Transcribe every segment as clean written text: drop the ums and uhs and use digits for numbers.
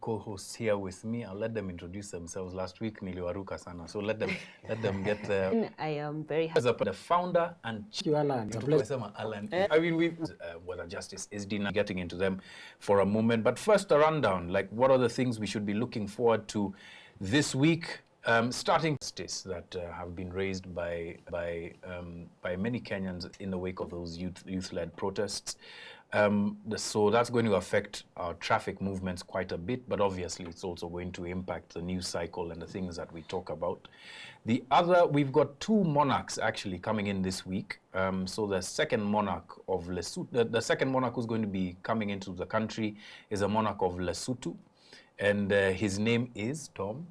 co-hosts here with me. I'll let them introduce themselves. Last week, niliwaruka sana. So let them get there. I am very happy. The founder and Alan. Alan. I mean, whether justice is denied, getting into them for a moment. But first, a rundown. Like, what are the things we should be looking forward to this week? Starting justice that have been raised by many Kenyans in the wake of those youth-led protests. So that's going to affect our traffic movements quite a bit, but obviously it's also going to impact the news cycle and the things that we talk about. The other, we've got two monarchs actually coming in this week. So the second monarch of Lesotho, the second monarch who's going to be coming into the country is a monarch of Lesotho, and his name is Tom.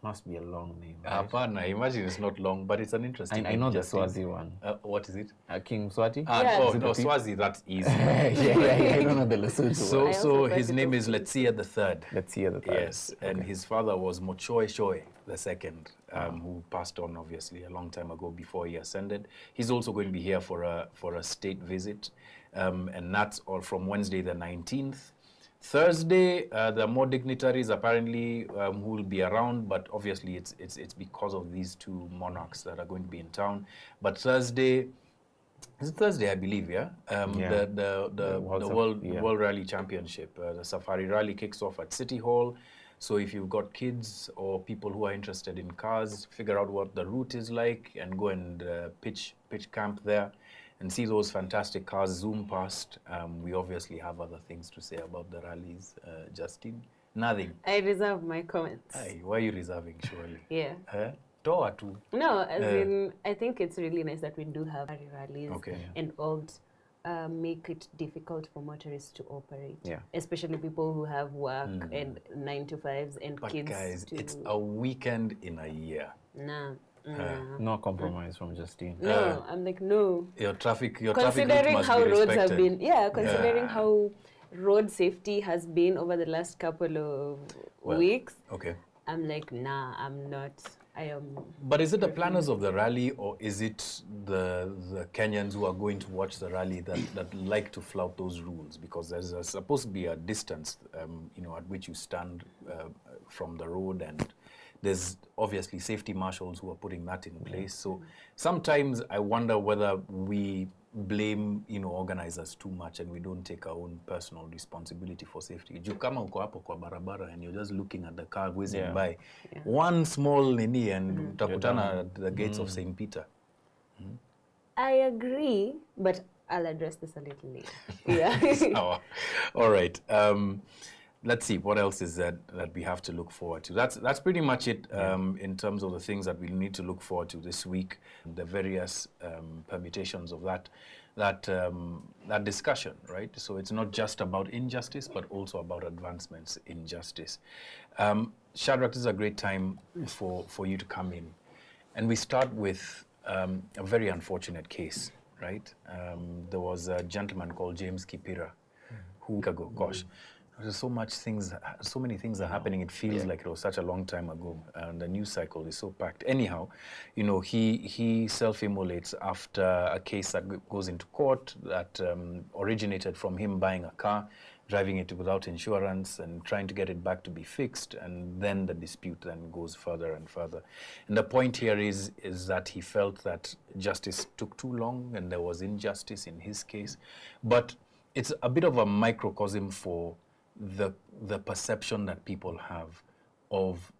Must be a long name. Right? Imagine it's not long, but it's an interesting name. I know the Swazi one. What is it? King Mswati? Yeah. Oh, no, Swazi, that's easy. I don't know the Lesotho one. So his name is Letsia III. Letsia III. Yes, and his father was Mochoe Shoe II, who passed on obviously a long time ago before he ascended. He's also going to be here for a state visit, and that's all from Wednesday the 19th. Thursday, there are more dignitaries apparently who will be around, but obviously it's because of these two monarchs that are going to be in town. But Thursday, is it Thursday, I believe, yeah? The World Rally Championship, the Safari Rally kicks off at City Hall. So if you've got kids or people who are interested in cars, figure out what the route is like and go and pitch camp there and see those fantastic cars zoom past. We obviously have other things to say about the rallies. Justine? Nothing. I reserve my comments. Aye, why are you reserving, surely? Yeah. Toa too. No, as in, I think it's really nice that we do have rallies and make it difficult for motorists to operate. Yeah. Especially people who have work and 9-to-5s and but kids. But guys, it's a weekend in a year. Nah. No compromise from Justine. No, I'm like, no. Your traffic considering must how be roads respected. have been, considering how road safety has been over the last couple of weeks. Okay. I'm like, nah, I'm not. I am. But is it the planners of the rally, or is it the Kenyans who are going to watch the rally that like to flout those rules? Because there's supposed to be a distance, at which you stand from the road, and there's obviously safety marshals who are putting that in place. So sometimes I wonder whether we blame organizers too much and we don't take our own personal responsibility for safety. You come uko hapo kwa barabara and you're just looking at the car whizzing by. One small nini and utakutana at the gates of St. Peter. I agree, but I'll address this a little later. Yeah. All right. Let's see what else is that we have to look forward to. That's pretty much it in terms of the things that we need to look forward to this week. The various permutations of that discussion, right? So it's not just about injustice, but also about advancements in justice. Shadrach, this is a great time for you to come in, and we start with a very unfortunate case, right? There was a gentleman called James Kipira who ago, gosh. There's so many things are happening. It feels like it was such a long time ago, and the news cycle is so packed. Anyhow, he self-immolates after a case that goes into court that originated from him buying a car, driving it without insurance, and trying to get it back to be fixed, and then the dispute then goes further and further. And the point here is that he felt that justice took too long, and there was injustice in his case, but it's a bit of a microcosm for the perception that people have of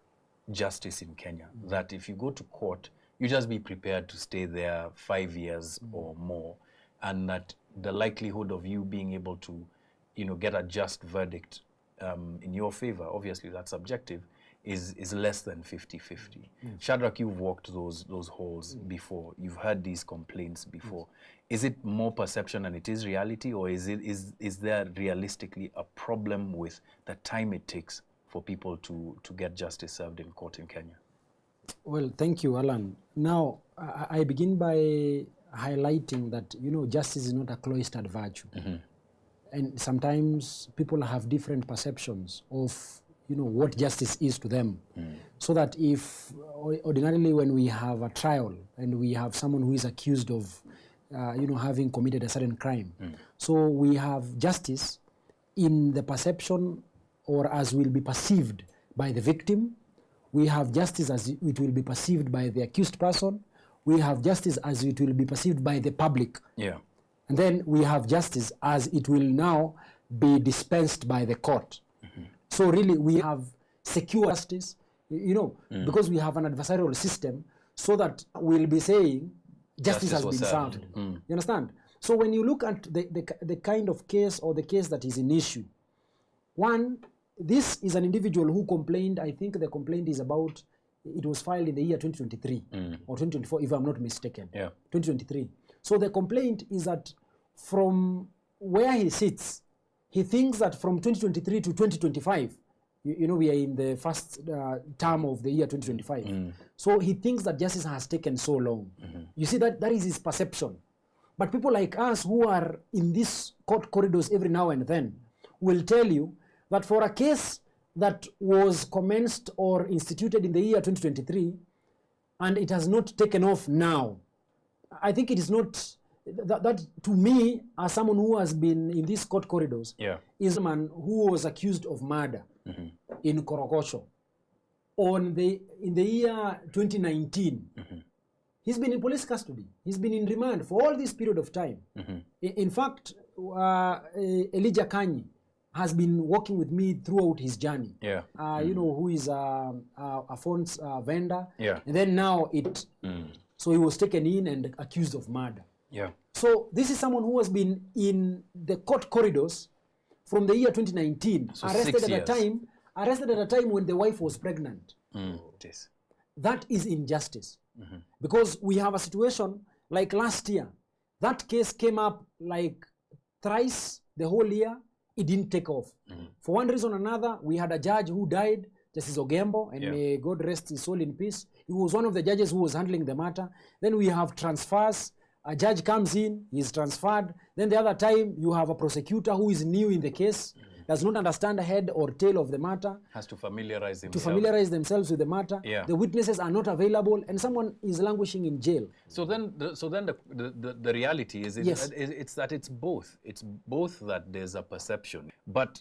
justice in Kenya, that if you go to court, you just be prepared to stay there 5 years or more, and that the likelihood of you being able to, get a just verdict in your favor, obviously that's subjective, is less than 50-50. Shadrach, you've walked those halls before. You've heard these complaints before. Is it more perception than it is reality, or is there realistically a problem with the time it takes for people to get justice served in court in Kenya? Well, thank you, Alan. Now, I begin by highlighting that, justice is not a cloistered virtue. And sometimes people have different perceptions of what justice is to them. So that if ordinarily when we have a trial and we have someone who is accused of having committed a certain crime, so we have justice in the perception or as will be perceived by the victim. We have justice as it will be perceived by the accused person. We have justice as it will be perceived by the public. Yeah. And then we have justice as it will now be dispensed by the court. So really we have secure justice, because we have an adversarial system, so that we'll be saying justice has been served. You understand? So when you look at the kind of case or the case that is in issue, one, this is an individual who complained. I think the complaint is about, it was filed in the year 2023 or 2024, if I'm not mistaken. Yeah. 2023. So the complaint is that from where he sits, he thinks that from 2023 to 2025, we are in the first term of the year 2025. So he thinks that justice has taken so long. You see, that is his perception. But people like us who are in these court corridors every now and then will tell you that for a case that was commenced or instituted in the year 2023 and it has not taken off now, I think it is not, that to me, as someone who has been in these court corridors, is a man who was accused of murder in Korokosho in the year 2019. He's been in police custody. He's been in remand for all this period of time. In fact, Elijah Kanyi has been working with me throughout his journey. Who is a phone's vendor. And then now so he was taken in and accused of murder. So this is someone who has been in the court corridors from the year 2019, so arrested at a time when the wife was pregnant. That is injustice. Because we have a situation like last year. That case came up like thrice the whole year. It didn't take off. For one reason or another, we had a judge who died, Justice Ogembo, and may God rest his soul in peace. He was one of the judges who was handling the matter. Then we have transfers. A judge comes in, he's transferred. Then the other time, you have a prosecutor who is new in the case, does not understand the head or tail of the matter. Has to familiarize himself. To familiarize themselves with the matter. The witnesses are not available, and someone is languishing in jail. So then the reality is it's that it's both. It's both that there's a perception, but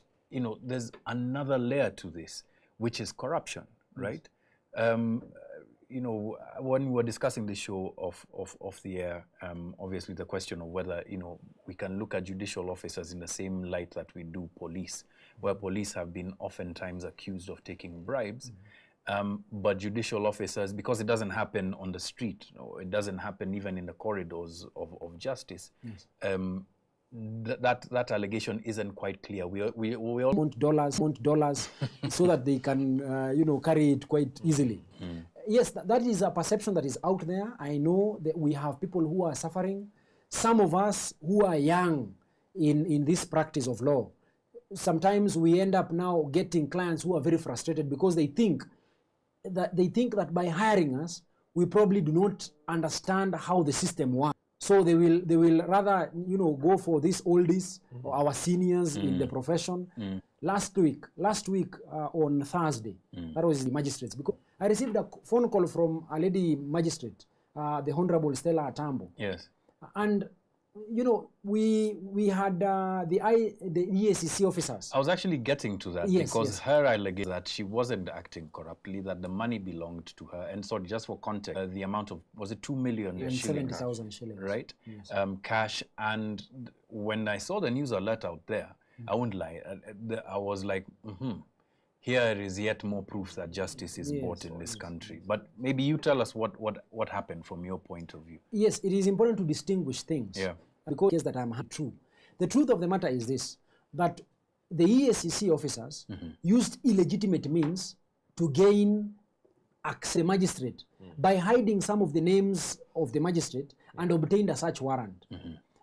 there's another layer to this, which is corruption, right? When we were discussing the show off the air, obviously the question of whether, we can look at judicial officers in the same light that we do police, where police have been oftentimes accused of taking bribes, but judicial officers, because it doesn't happen on the street, it doesn't happen even in the corridors of justice, that allegation isn't quite clear. We all want dollars so that they can, carry it quite easily. Yes, that is a perception that is out there. I know that we have people who are suffering. Some of us who are young in this practice of law, sometimes we end up now getting clients who are very frustrated because they think that by hiring us, we probably do not understand how the system works. So they will rather go for these oldies or our seniors in the profession. Last week on Thursday, that was the magistrates, because I received a phone call from a lady magistrate, the Honorable Stella Atambo. Yes. And we had the EACC officers. I was actually getting to that, because her allegation that she wasn't acting corruptly, that the money belonged to her. And sorry, just for context, the amount of, was it 2 million shillings? 70,000 shillings. Right? Yes. Cash. And when I saw the news alert out there, I won't lie, I was like, here is yet more proof that justice is bought in this country. But maybe you tell us what happened from your point of view. Yes, it is important to distinguish things. Because that I'm true. The truth of the matter is this, that the EACC officers used illegitimate means to gain access to the magistrate by hiding some of the names of the magistrate and obtained a search warrant.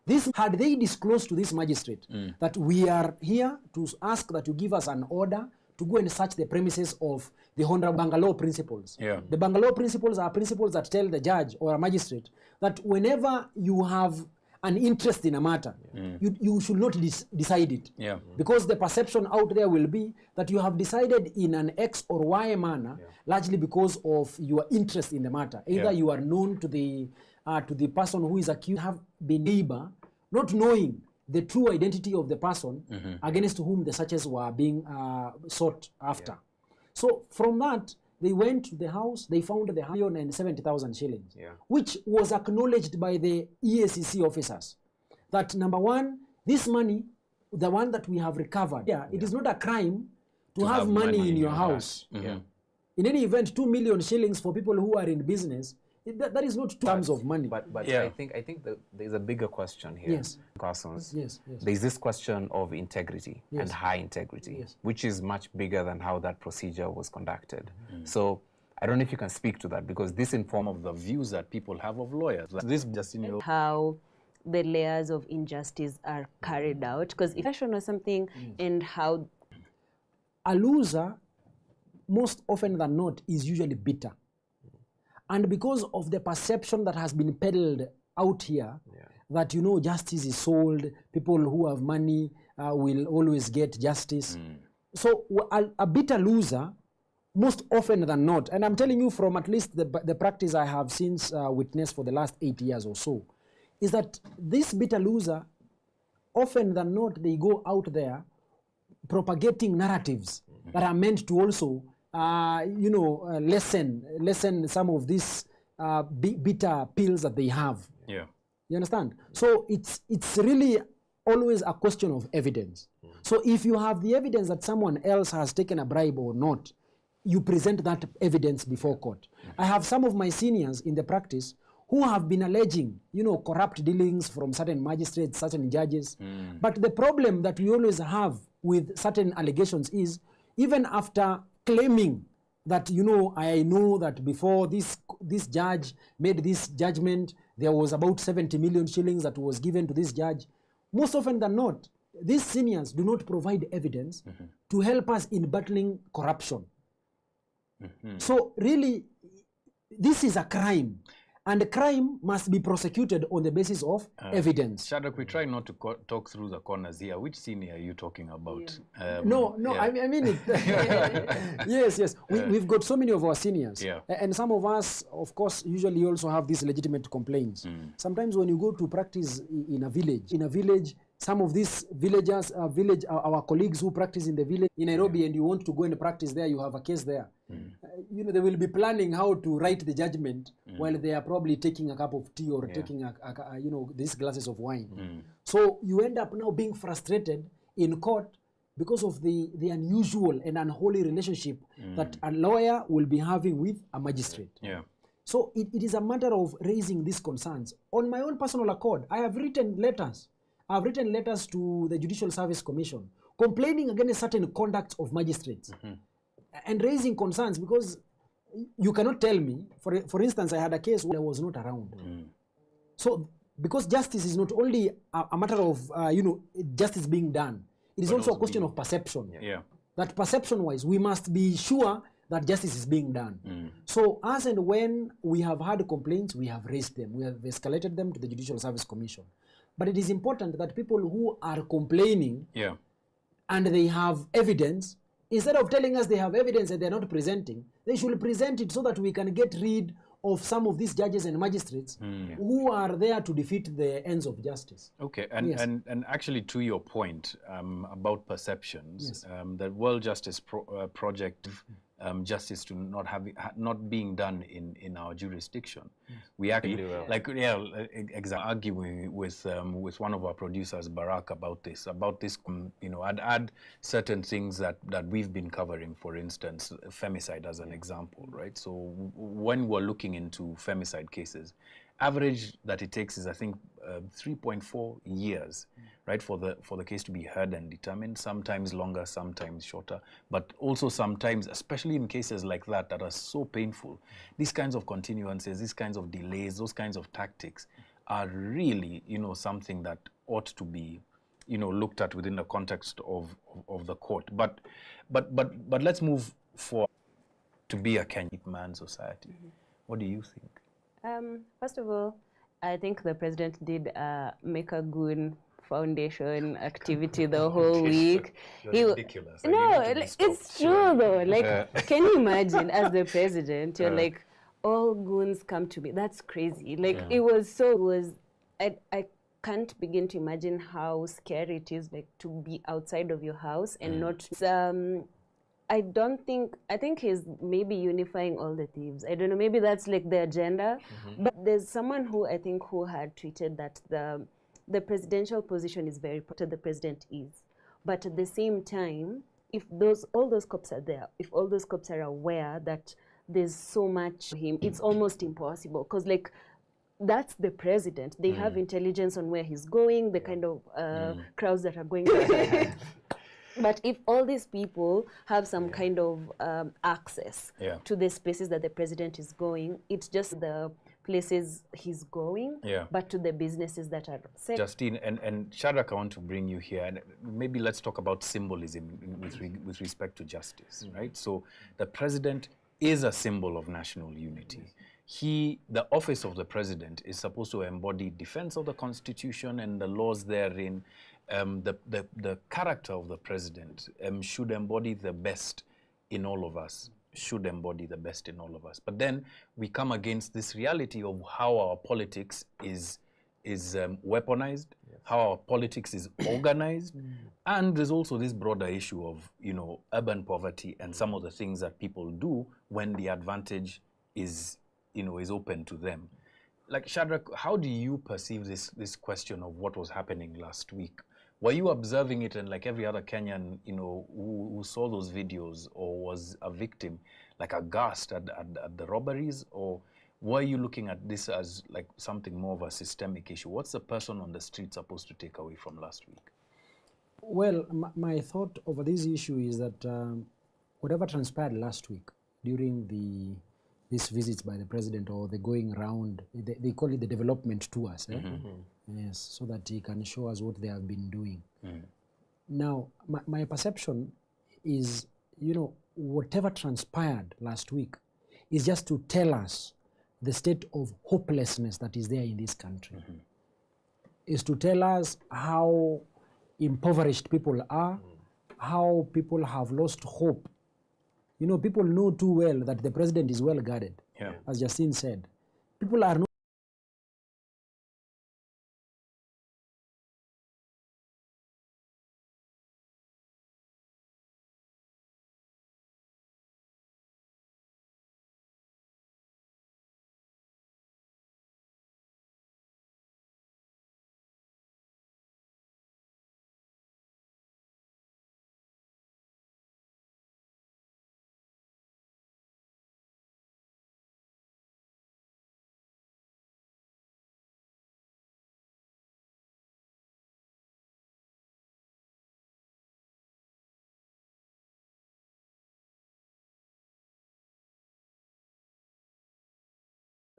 This, had they disclosed to this magistrate that we are here to ask that you give us an order to go and search the premises of the Honorable Bangalore principles. The Bangalore principles are principles that tell the judge or a magistrate that whenever you have an interest in a matter, you should not decide it. Because the perception out there will be that you have decided in an X or Y manner, largely because of your interest in the matter. Either you are known to the person who is accused, have been neighbor, not knowing the true identity of the person against whom the searches were being sought after. Yeah. So from that, they went to the house, they found the 170,000 shillings, which was acknowledged by the EACC officers. That number one, this money, the one that we have recovered, it is not a crime to have money in your house. In any event, 2 million shillings for people who are in business, that is not terms of money. But I think that there's a bigger question here. Yes. Yes. There's this question of integrity and high integrity, which is much bigger than how that procedure was conducted. So I don't know if you can speak to that, because this informs of the views that people have of lawyers. Like this just how the layers of injustice are carried out, because if or something, and how a loser, most often than not, is usually bitter. And because of the perception that has been peddled out here, that, you know, justice is sold, people who have money will always get justice. So a bitter loser, most often than not, and I'm telling you from at least the practice I have since witnessed for the last 8 years or so, is that this bitter loser, often than not, they go out there propagating narratives that are meant to also lessen some of these bitter pills that they have. Yeah. You understand? So it's really always a question of evidence. So if you have the evidence that someone else has taken a bribe or not, you present that evidence before court. I have some of my seniors in the practice who have been alleging, corrupt dealings from certain magistrates, certain judges. But the problem that we always have with certain allegations is, even after claiming that, I know that before this judge made this judgment, there was about 70 million shillings that was given to this judge. Most often than not, these seniors do not provide evidence to help us in battling corruption. So really, this is a crime. And the crime must be prosecuted on the basis of evidence. Shadrach, we try not to talk through the corners here. Which senior are you talking about? No, I mean it. Yes. We've got so many of our seniors. And some of us, of course, usually also have these legitimate complaints. Sometimes when you go to practice in a village, some of these villagers, our colleagues who practice in the village in Nairobi, and you want to go and practice there, you have a case there. They will be planning how to write the judgment while they are probably taking a cup of tea or taking these glasses of wine. So you end up now being frustrated in court because of the unusual and unholy relationship that a lawyer will be having with a magistrate. So it is a matter of raising these concerns. On my own personal accord, I have written letters. I've written letters to the Judicial Service Commission complaining against certain conducts of magistrates and raising concerns, because you cannot tell me, for instance, I had a case where I was not around. So because justice is not only a matter of, justice being done, it is also a question of perception. That perception-wise, we must be sure that justice is being done. So as and when we have had complaints, we have raised them. We have escalated them to the Judicial Service Commission. But it is important that people who are complaining and they have evidence, instead of telling us they have evidence and they're not presenting, they should present it so that we can get rid of some of these judges and magistrates who are there to defeat the ends of justice. Okay, and actually to your point about perceptions, the World Justice Project, justice to not being done in our jurisdiction. We actually arguing with one of our producers, Barack, about this. I'd add certain things that we've been covering. For instance, femicide as an example, right? So when we're looking into femicide cases, average that it takes is, I think, 3.4 years, right, for the case to be heard and determined. Sometimes longer, sometimes shorter, but also sometimes, especially in cases like that are so painful, these kinds of continuances, these kinds of delays, those kinds of tactics are really, something that ought to be, looked at within the context of the court. But let's move forward to be a Kenyan man society. What do you think? First of all, I think the president did make a good foundation activity the whole week. Ridiculous. No, it's true though. Like, can you imagine as the president, you're like, all goons come to me. That's crazy. Like, I can't begin to imagine how scary it is, like, to be outside of your house and not. I think he's maybe unifying all the thieves. I don't know, maybe that's like the agenda. But there's someone who I think who had tweeted that the presidential position is very important, the president is. But at the same time, if all those cops are there, if all those cops are aware that there's so much for him, it's almost impossible. Because, like, that's the president. They have intelligence on where he's going, the kind of crowds that are going there. But if all these people have some kind of access to the spaces that the president is going, it's just the places he's going, but to the businesses that are set. Justine and Shadrach, I want to bring you here, and maybe let's talk about symbolism with respect to justice, right? So the president is a symbol of national unity. The office of the president is supposed to embody defense of the Constitution and the laws therein. The character of the president should embody the best in all of us, But then we come against this reality of how our politics is weaponized, how our politics is organized, and there's also this broader issue of, urban poverty and some of the things that people do when the advantage is open to them. Like, Shadrach, how do you perceive this question of what was happening last week? Were you observing it, and like every other Kenyan, who saw those videos or was a victim, like aghast at the robberies, or were you looking at this as like something more of a systemic issue? What's the person on the street supposed to take away from last week? Well, my thought over this issue is that whatever transpired last week during these visits by the president, or the going around, they call it the development tours, yes, so that he can show us what they have been doing. Now, my perception is, whatever transpired last week is just to tell us the state of hopelessness that is there in this country. Is to tell us how impoverished people are, how people have lost hope. People know too well that the president is well guarded, as Justine said. People are not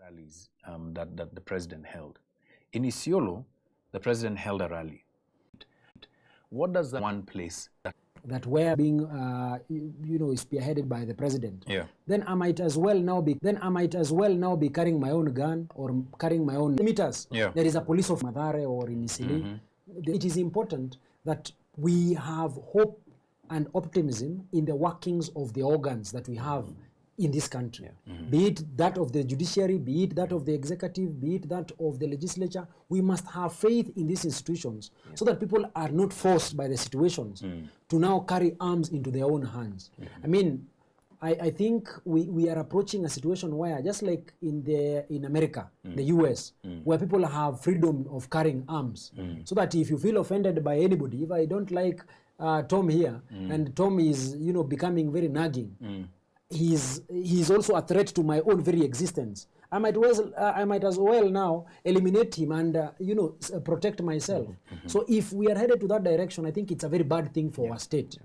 rallies that the president held. In Isiolo, the president held a rally. What does that one place that were being spearheaded by the president? Then I might as well now be carrying my own gun or carrying my own meters. There is a police of Madare or in Isili. It is important that we have hope and optimism in the workings of the organs that we have in this country, be it that of the judiciary, be it that of the executive, be it that of the legislature. We must have faith in these institutions so that people are not forced by the situations to now carry arms into their own hands. I mean, I think we are approaching a situation where, just like in America, the US, where people have freedom of carrying arms, so that if you feel offended by anybody, if I don't like Tom here, and Tom is becoming very nagging, he's also a threat to my own very existence. I might as well now eliminate him and protect myself. So if we are headed to that direction, I think it's a very bad thing for our state.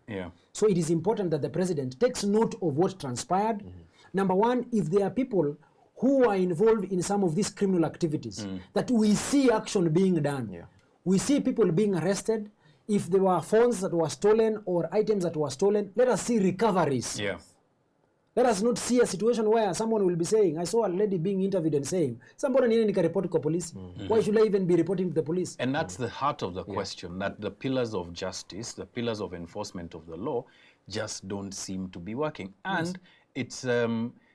So it is important that the president takes note of what transpired. Number one, if there are people who are involved in some of these criminal activities, that we see action being done. We see people being arrested. If there were phones that were stolen or items that were stolen, let us see recoveries. Let us not see a situation where someone will be saying, I saw a lady being interviewed and saying, somebody needs to report to the police. Why should I even be reporting to the police? And that's the heart of the question, that the pillars of justice, the pillars of enforcement of the law, just don't seem to be working. And it's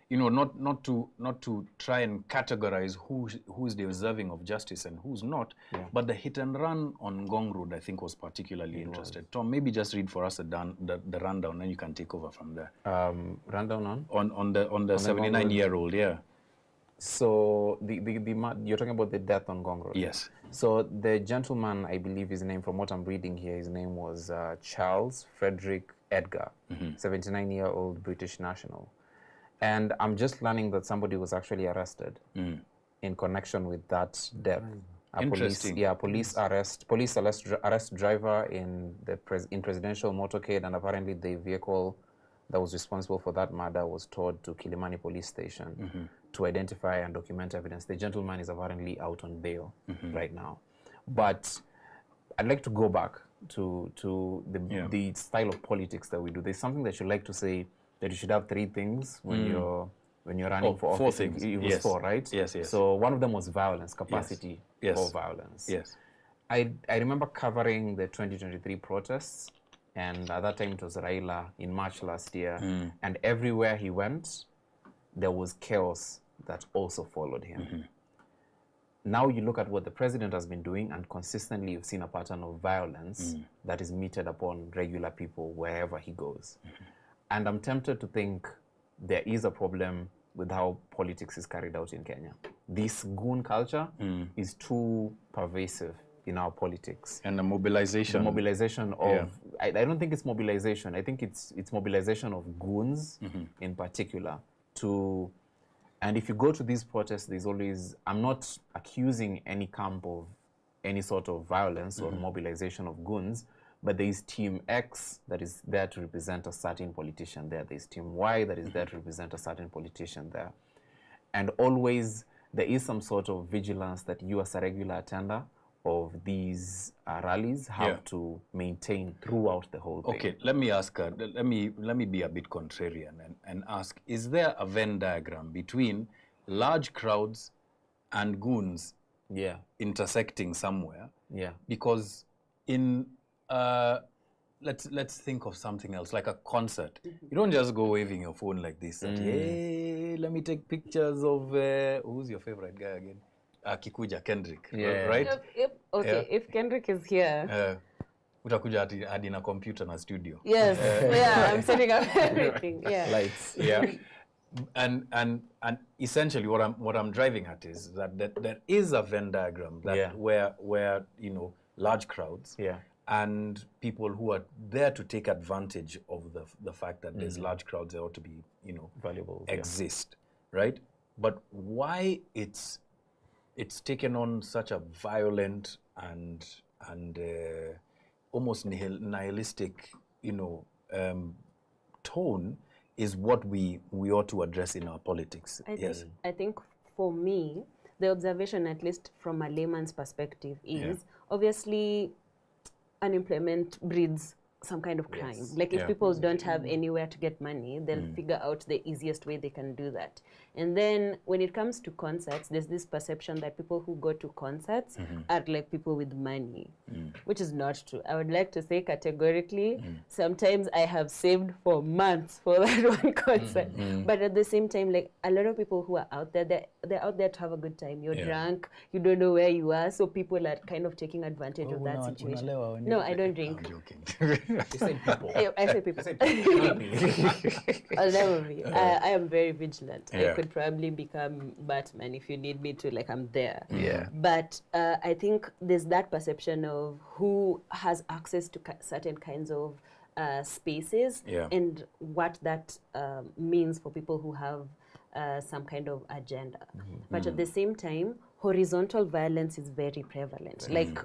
you know, not to try and categorize who's deserving of justice and who's not, but the hit and run on Ngong Road, I think, was particularly interesting. Tom, maybe just read for us the rundown, and you can take over from there. Rundown on the 79-year-old, yeah. So you're talking about the death on Ngong Road? Yes. So the gentleman, I believe his name, from what I'm reading here, his name was Charles Frederick Edgar, 79-year-old British national. And I'm just learning that somebody was actually arrested in connection with that death. Interesting. Police arrest driver in presidential motorcade, and apparently the vehicle that was responsible for that murder was towed to Kilimani police station to identify and document evidence. The gentleman is apparently out on bail right now. But I'd like to go back to the style of politics that we do. There's something that you like to say, that you should have three things when you're running for office. 4 things. It was 4, right? Yes. So one of them was violence, capacity for violence. Yes. I remember covering the 2023 protests, and at that time it was Raila in March last year, and everywhere he went, there was chaos that also followed him. Now you look at what the president has been doing, and consistently you've seen a pattern of violence that is meted upon regular people wherever he goes. And I'm tempted to think there is a problem with how politics is carried out in Kenya. This goon culture is too pervasive in our politics. And the mobilization. The mobilization of, I don't think it's mobilization. I think it's mobilization of goons in particular to, and if you go to these protests, there's always, I'm not accusing any camp of any sort of violence or mobilization of goons, but there is Team X that is there to represent a certain politician there. There's Team Y that is there to represent a certain politician there. And always there is some sort of vigilance that you as a regular attender of these rallies have to maintain throughout the whole thing. Okay, let me ask, let me be a bit contrarian and ask, is there a Venn diagram between large crowds and goons intersecting somewhere? Yeah. Because in let's think of something else, like a concert. You don't just go waving your phone like this. Hey, let me take pictures of who's your favorite guy again? Kikuja, Kendrick, right? If Kendrick is here, utakuja hadi na computer na studio. Yes, I'm setting up everything. Lights. And essentially what I'm driving at is that there is a Venn diagram that where you know, large crowds and people who are there to take advantage of the fact that there's large crowds that ought to be, you know, valuable, exist, right? But why it's taken on such a violent and almost nihilistic, you know, tone is what we ought to address in our politics. I think for me, the observation, at least from a layman's perspective, is obviously unemployment breeds some kind of crime. Like if people don't have anywhere to get money, they'll figure out the easiest way they can do that. And then when it comes to concerts, there's this perception that people who go to concerts are like people with money, which is not true. I would like to say categorically, sometimes I have saved for months for that one concert. But at the same time, like a lot of people who are out there, they're out there to have a good time. You're drunk, you don't know where you are, so people are kind of taking advantage of that situation. No, I don't drink. I'm joking. You said people. I say people. I'll never be. I am very vigilant. I could probably become Batman if you need me to, like I'm there. But I think there's that perception of who has access to certain kinds of spaces and what that means for people who have some kind of agenda. But at the same time, horizontal violence is very prevalent. Like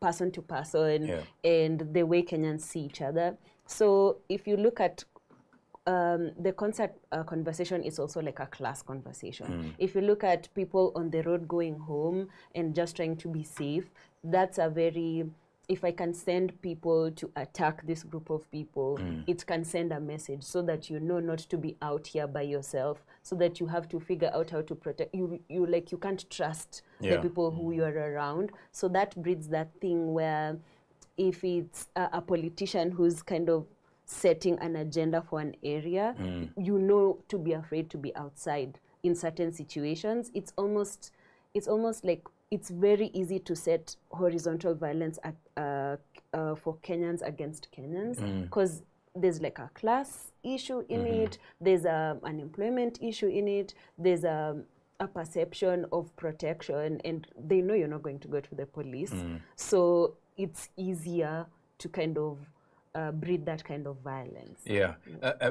person to person and the way Kenyans see each other. So if you look at the concert conversation, is also like a class conversation. If you look at people on the road going home and just trying to be safe, that's a very, if I can send people to attack this group of people, it can send a message so that you know not to be out here by yourself, so that you have to figure out how to protect you. You can't trust the people who you are around. So that breeds that thing where if it's a politician who's kind of setting an agenda for an area, you know to be afraid to be outside in certain situations. It's almost like it's very easy to set horizontal violence for Kenyans against Kenyans, because there's like a class issue in it, there's an unemployment issue in it, there's a perception of protection, and they know you're not going to go to the police. So it's easier to kind of breed that kind of violence. Yeah,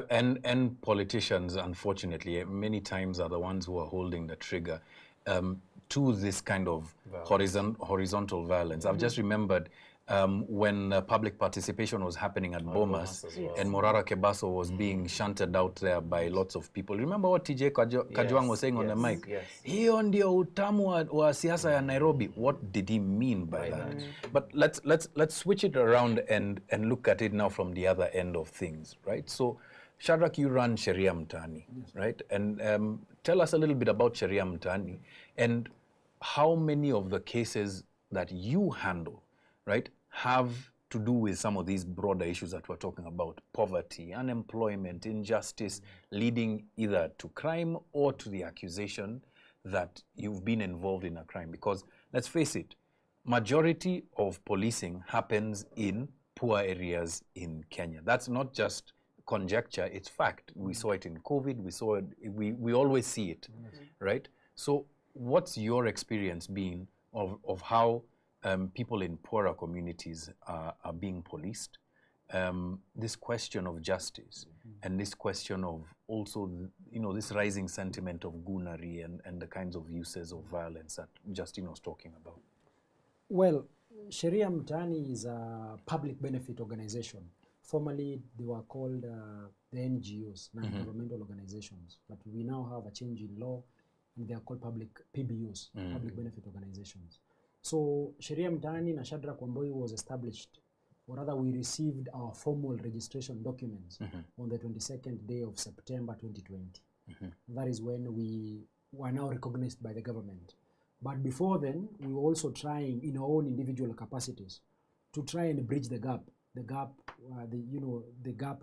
and politicians, unfortunately, many times are the ones who are holding the trigger to this kind of horizontal violence. I've just remembered when public participation was happening at Bomas, and Morara Kebaso was being shunted out there by lots of people. Remember what TJ Kajwang was saying on the mic? Hiyo ndio utamu wa siasa ya Nairobi. What did he mean by that? But let's switch it around and look at it now from the other end of things, right? So, Shadrack, you run Sheria Mtaani, right? And tell us a little bit about Sheria Mtaani and how many of the cases that you handle, right, have to do with some of these broader issues that we're talking about: poverty, unemployment, injustice, leading either to crime or to the accusation that you've been involved in a crime. Because let's face it, majority of policing happens in poor areas in Kenya. That's not just conjecture, it's fact. We saw it in COVID, we saw it, we always see it, right? So what's your experience been of how people in poorer communities are being policed? This question of justice and this question of also, this rising sentiment of Goonery and the kinds of uses of violence that Justine was talking about. Well, Sheria Mtaani is a public benefit organization. Formerly, they were called the NGOs, non-governmental organizations. But we now have a change in law, and they are called public PBOs, public benefit organizations. So Sheria Mtaani na Shadrack Wamboi was established, or rather we received our formal registration documents on the 22nd day of September 2020. That is when we were now recognized by the government. But before then, we were also trying in our own individual capacities to try and bridge the gap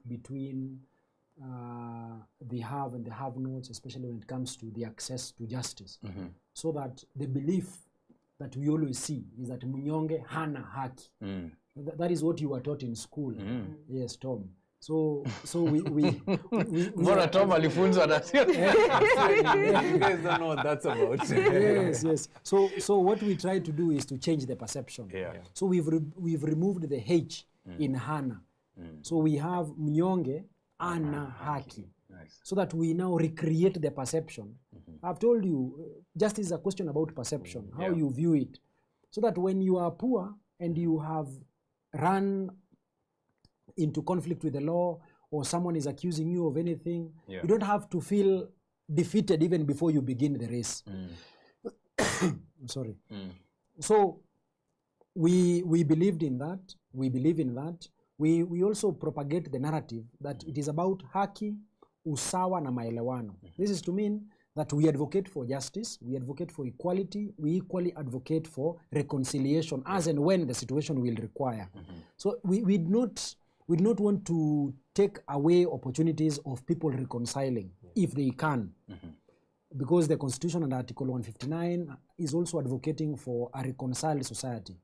between the have and the have-nots, especially when it comes to the access to justice. So that the belief that we always see is that mnyonge hana haki. That is what you were taught in school. Yes, Tom. So we Tom alifunzwa na sio. You guys don't know what that's about. Yes. So what we try to do is to change the perception. So we've removed the H in hana. So we have mnyonge ana haki. Nice. So that we now recreate the perception. I've told you, justice is a question about perception, how you view it. So that when you are poor and you have run into conflict with the law, or someone is accusing you of anything, you don't have to feel defeated even before you begin the race. Sorry. So we believed in that. We believe in that. We also propagate the narrative that it is about haki, usawa na maelewano. This is to mean that we advocate for justice, we advocate for equality, we equally advocate for reconciliation as and when the situation will require. So we do not want to take away opportunities of people reconciling if they can. Because the Constitution under Article 159 is also advocating for a reconciled society.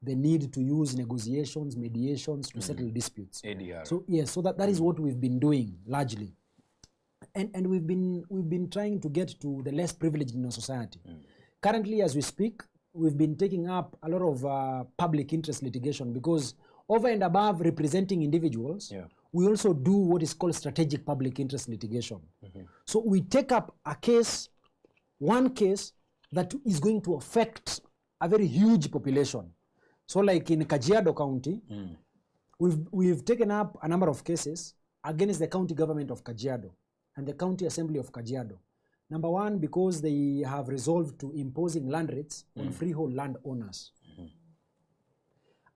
The need to use negotiations, mediations to settle disputes. ADR. So yes, so that is what we've been doing largely. And we've been trying to get to the less privileged in our society. Currently, as we speak, we've been taking up a lot of public interest litigation, because over and above representing individuals, we also do what is called strategic public interest litigation. So we take up a case, one case that is going to affect a very huge population. So like in Kajiado County, we've taken up a number of cases against the county government of Kajiado and the county assembly of Kajiado. Number one, because they have resolved to imposing land rates on freehold land owners.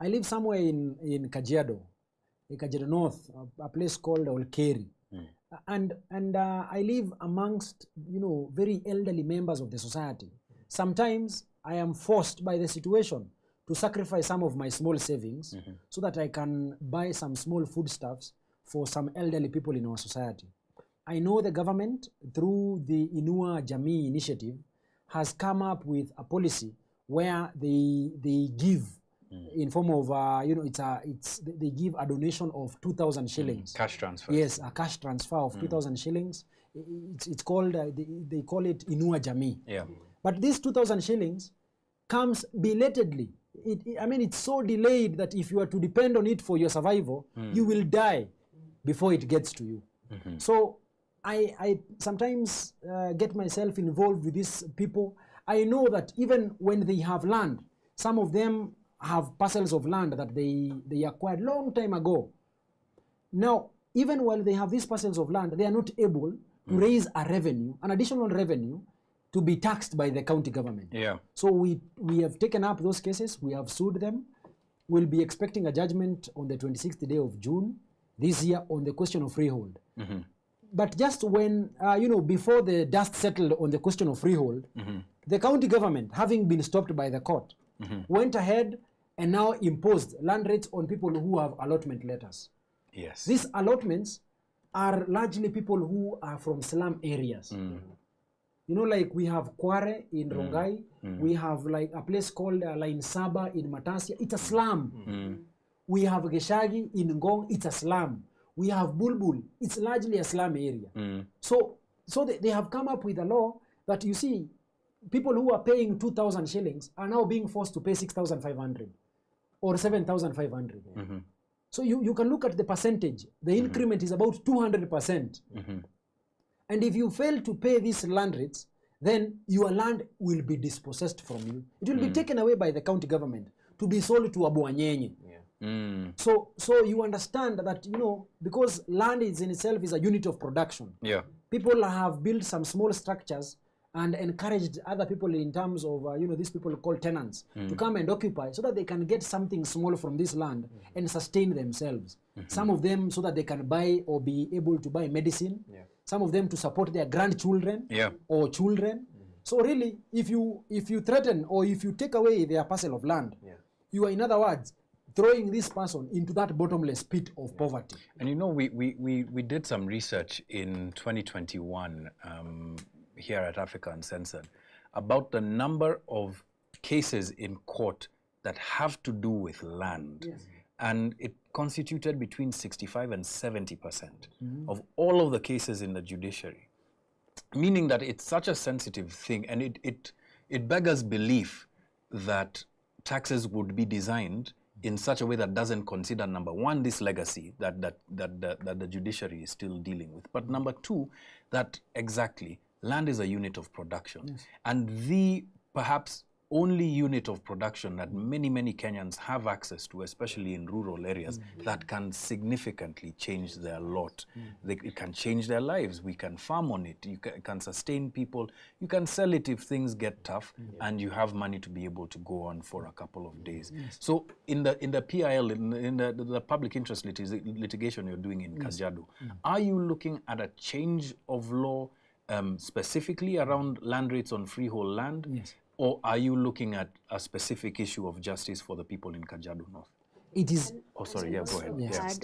I live somewhere in Kajiado, Kajiado North, a place called Olkeri. And I live amongst, very elderly members of the society. Sometimes I am forced by the situation to sacrifice some of my small savings so that I can buy some small foodstuffs for some elderly people in our society. I know the government, through the Inua Jamii initiative, has come up with a policy where they give in form of they give a donation of 2,000 shillings. Cash transfer. Yes, a cash transfer of 2,000 shillings. It's called they call it Inua Jamii. Yeah. But this 2,000 shillings comes belatedly. I mean, it's so delayed that if you are to depend on it for your survival, you will die before it gets to you. So I sometimes get myself involved with these people. I know that even when they have land, some of them have parcels of land that they acquired long time ago. Now, even while they have these parcels of land, they are not able to raise a revenue, an additional revenue, to be taxed by the county government. Yeah. So we have taken up those cases, we have sued them. We'll be expecting a judgment on the 26th day of June this year on the question of freehold. But just when, before the dust settled on the question of freehold, the county government, having been stopped by the court, went ahead and now imposed land rates on people who have allotment letters. Yes. These allotments are largely people who are from slum areas. You know, like we have Kware in Rongai, we have like a place called Lain Saba in Matasia, it's a slum. We have Geshagi in Ngong, it's a slum. We have Bulbul, it's largely a slum area. So they have come up with a law that, you see, people who are paying 2,000 shillings are now being forced to pay 6,500 or 7,500. So you can look at the percentage. The increment is about 200%. And if you fail to pay these land rates, then your land will be dispossessed from you. It will be taken away by the county government to be sold to Abuanyenye. So you understand that, because land is in itself is a unit of production. Yeah. People have built some small structures and encouraged other people in terms of, these people called tenants to come and occupy so that they can get something small from this land and sustain themselves. Some of them so that they can buy or be able to buy medicine. Some of them to support their grandchildren or children. So really, if you threaten or if you take away their parcel of land, you are, in other words, throwing this person into that bottomless pit of poverty. And we did some research in 2021 here at Africa Uncensored about the number of cases in court that have to do with land. And it constituted between 65 and 70% of all of the cases in the judiciary, meaning that it's such a sensitive thing, and it beggars belief that taxes would be designed in such a way that doesn't consider, number one, this legacy that the judiciary is still dealing with, but number two, that exactly land is a unit of production, and the perhaps only unit of production that many Kenyans have access to, especially in rural areas, that can significantly change their lot. It can change their lives. We can farm on it. It can sustain people. You can sell it if things get tough, and you have money to be able to go on for a couple of days. So in the PIL, in the public interest litigation you're doing in Kajiado, are you looking at a change of law specifically around land rates on freehold land? Or are you looking at a specific issue of justice for the people in Kajiado North? It is. Oh, sorry. Yeah, go ahead. Yes.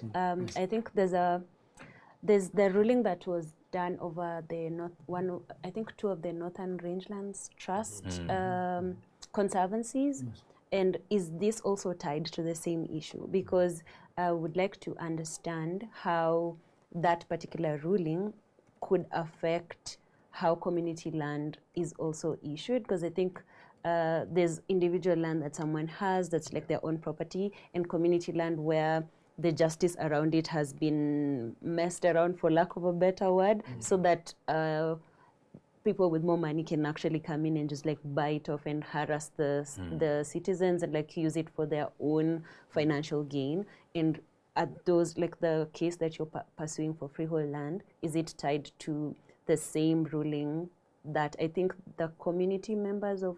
I think there's the ruling that was done over the two of the Northern Rangelands Trust conservancies, and is this also tied to the same issue? Because I would like to understand how that particular ruling could affect how community land is also issued, because I think there's individual land that someone has that's like their own property, and community land where the justice around it has been messed around, for lack of a better word, so that people with more money can actually come in and just like buy it off and harass the citizens and like use it for their own financial gain. And at those, like the case that you're pursuing for freehold land, is it tied to the same ruling that I think the community members of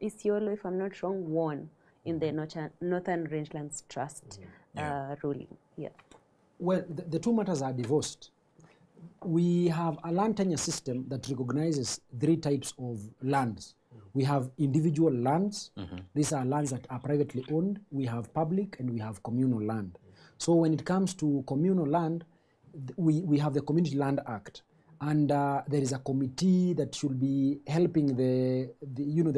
Isiolo, if I'm not wrong, won in the Northern Rangelands Trust ruling? Well, the two matters are divorced. We have a land tenure system that recognizes three types of lands. We have individual lands. These are lands that are privately owned. We have public, and we have communal land. So when it comes to communal land, we have the Community Land Act, and there is a committee that should be helping the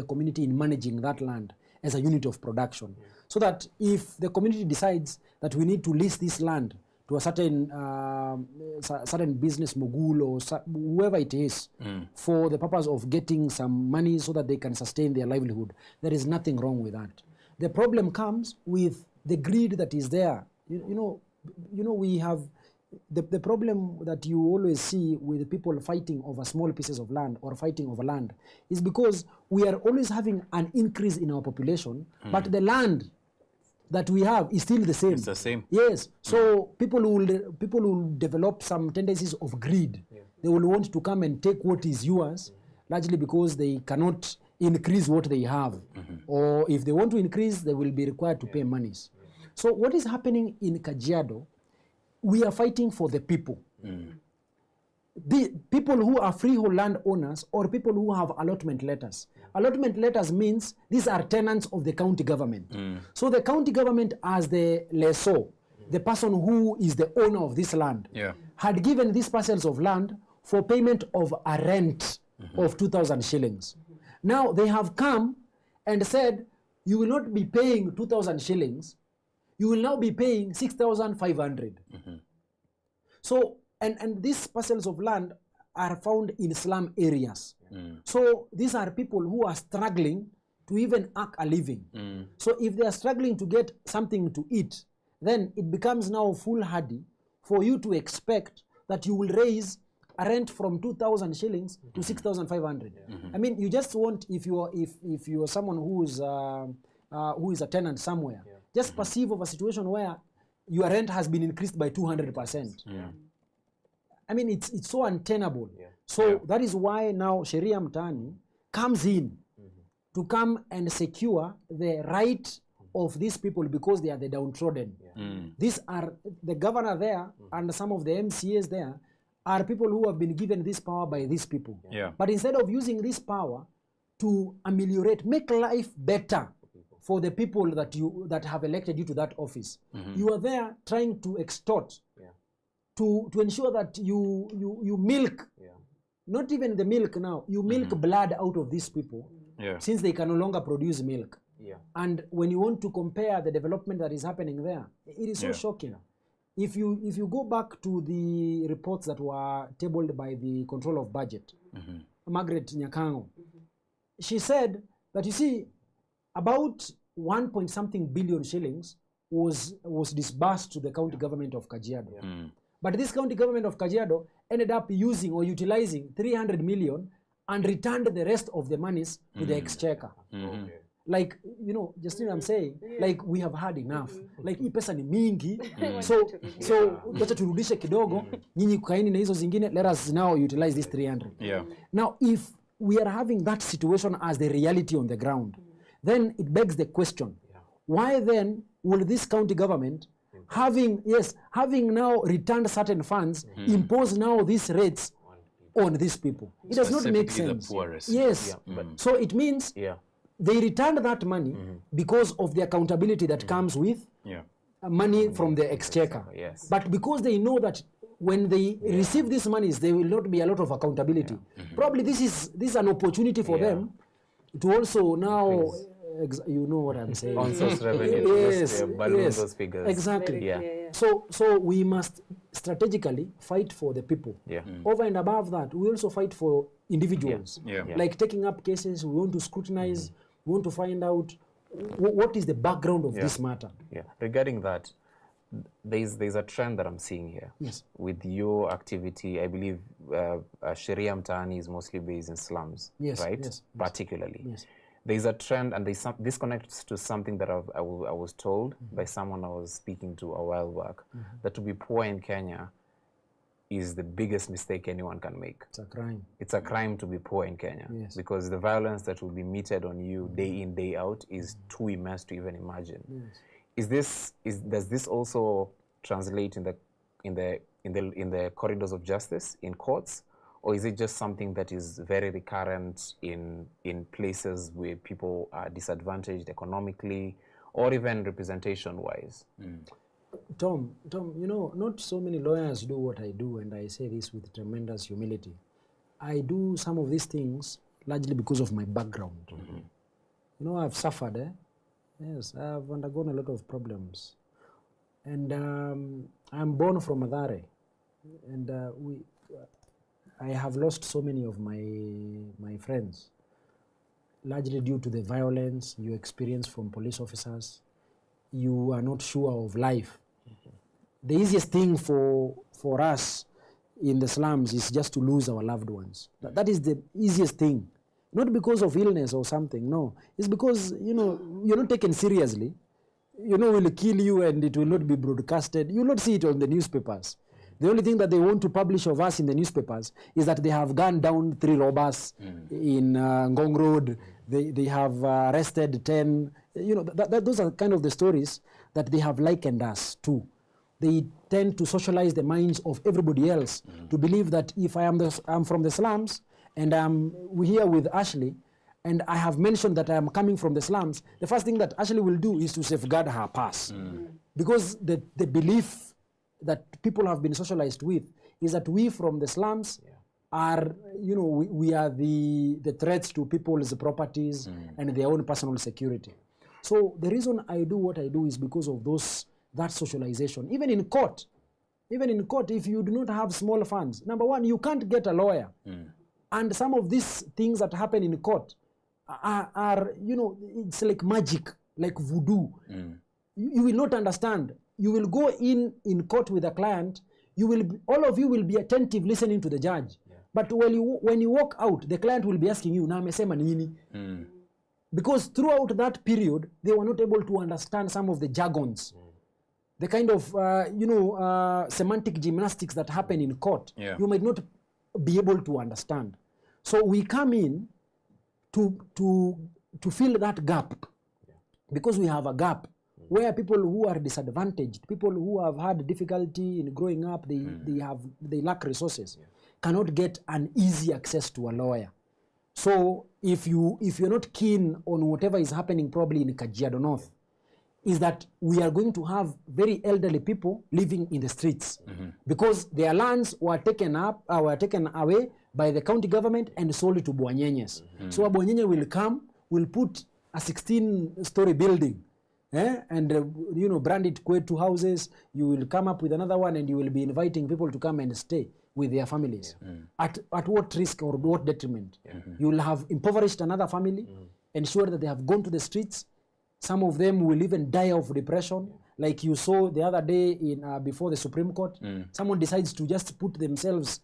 community in managing that land as a unit of production, so that if the community decides that we need to lease this land to a certain business mogul or whoever it is for the purpose of getting some money so that they can sustain their livelihood, there is nothing wrong with that. The problem comes with the greed that is there. You know, we have the problem that you always see with people fighting over small pieces of land or fighting over land is because we are always having an increase in our population, but the land that we have is still the same. It's the same. Yes. So people will develop some tendencies of greed. They will want to come and take what is yours, largely because they cannot increase what they have. Or if they want to increase, they will be required to pay monies. So what is happening in Kajiado, we are fighting for the people. The people who are freehold land owners or people who have allotment letters. Allotment letters means these are tenants of the county government. So the county government, as the lessor, the person who is the owner of this land, had given these parcels of land for payment of a rent of 2,000 shillings. Now they have come and said, you will not be paying 2,000 shillings, you will now be paying 6,500. So, and these parcels of land are found in slum areas. So these are people who are struggling to even earn a living. So if they are struggling to get something to eat, then it becomes now foolhardy for you to expect that you will raise a rent from 2,000 shillings to 6,500. I mean, you just want, if you are someone who is a tenant somewhere, just perceive of a situation where your rent has been increased by 200%. I mean, it's so untenable. So that is why now Sheria Mtaani comes in to come and secure the right of these people because they are the downtrodden. These are the governor there and some of the MCAs there are people who have been given this power by these people. But instead of using this power to ameliorate, make life better for the people that have elected you to that office, you are there trying to extort, to ensure that you milk, not even the milk now, you milk blood out of these people, since they can no longer produce milk. And when you want to compare the development that is happening there, it is so shocking. If you go back to the reports that were tabled by the Control of Budget, Margaret Nyakango, she said that, you see, about 1.something billion shillings was disbursed to the county government of Kajiado. But this county government of Kajiado ended up using or utilizing 300 million and returned the rest of the monies to the exchequer. Like, you know, Justine, I'm saying, like, we have had enough. Like, hii pesa ni mingi. So wacha turudishe kidogo, nyinyi kukaini na hizo zingine, let us now utilize this 300. Now, if we are having that situation as the reality on the ground, then it begs the question, why then will this county government, having now returned certain funds, impose now these rates on these people? It does not make sense. The poorest. Yes. So it means they returned that money because of the accountability that comes with money from the exchequer. But because they know that when they receive these monies, there will not be a lot of accountability. Probably this is an opportunity for them to also now, you know what I'm saying. On source revenue, balloon those figures. Exactly. So we must strategically fight for the people. Over and above that, we also fight for individuals. Like taking up cases, we want to scrutinize, we want to find out what is the background of this matter. Regarding that, there's a trend that I'm seeing here. With your activity, I believe Sheria Mtaani is mostly based in slums, right? Particularly. There's a trend, and this connects to something that I was told by someone I was speaking to a while back, that to be poor in Kenya is the biggest mistake anyone can make. It's a crime. It's a crime to be poor in Kenya, because the violence that will be meted on you day in, day out is too immense to even imagine. Does this also translate in the corridors of justice, in courts? Or is it just something that is very recurrent in places where people are disadvantaged economically or even representation-wise? Tom, you know, not so many lawyers do what I do, and I say this with tremendous humility. I do some of these things largely because of my background. You know, I've suffered, Yes, I've undergone a lot of problems. And I'm born from Mathare, and I have lost so many of my friends, largely due to the violence you experience from police officers. You are not sure of life. The easiest thing for us in the slums is just to lose our loved ones. That is the easiest thing. Not because of illness or something, no. It's because, you know, you're not taken seriously. You know, will kill you and it will not be broadcasted. You will not see it on the newspapers. The only thing that they want to publish of us in the newspapers is that they have gunned down 3 robbers in Ngong Road. They have arrested 10. You know, those are kind of the stories that they have likened us to. They tend to socialize the minds of everybody else to believe that if I'm from the slums and we're here with Ashley, and I have mentioned that I am coming from the slums, the first thing that Ashley will do is to safeguard her pass. Because the belief that people have been socialized with is that we from the slums are, you know, we are the threats to people's properties and their own personal security. So the reason I do what I do is because of that socialization. Even in court, if you do not have small funds, number one, you can't get a lawyer. And some of these things that happen in court are, you know, it's like magic, like voodoo. You will not understand. You will go in court with a client, all of you will be attentive listening to the judge. But when you walk out, the client will be asking you, na amesema nini? Because throughout that period, they were not able to understand some of the jargons, the kind of, semantic gymnastics that happen in court. You might not be able to understand. So we come in to fill that gap, because we have a gap where people who are disadvantaged, people who have had difficulty in growing up, they lack resources, cannot get an easy access to a lawyer. So if you're not keen on whatever is happening probably in Kajiado North, is that we are going to have very elderly people living in the streets because their lands were taken away by the county government and sold to Bwanyenyes. So a Bwanyenye will come, will put a 16-story building, and brand it Kwetu houses. You will come up with another one and you will be inviting people to come and stay with their families. At what risk or what detriment? You will have impoverished another family, ensure that they have gone to the streets. Some of them will even die of depression. Like you saw the other day before the Supreme Court, someone decides to just put themselves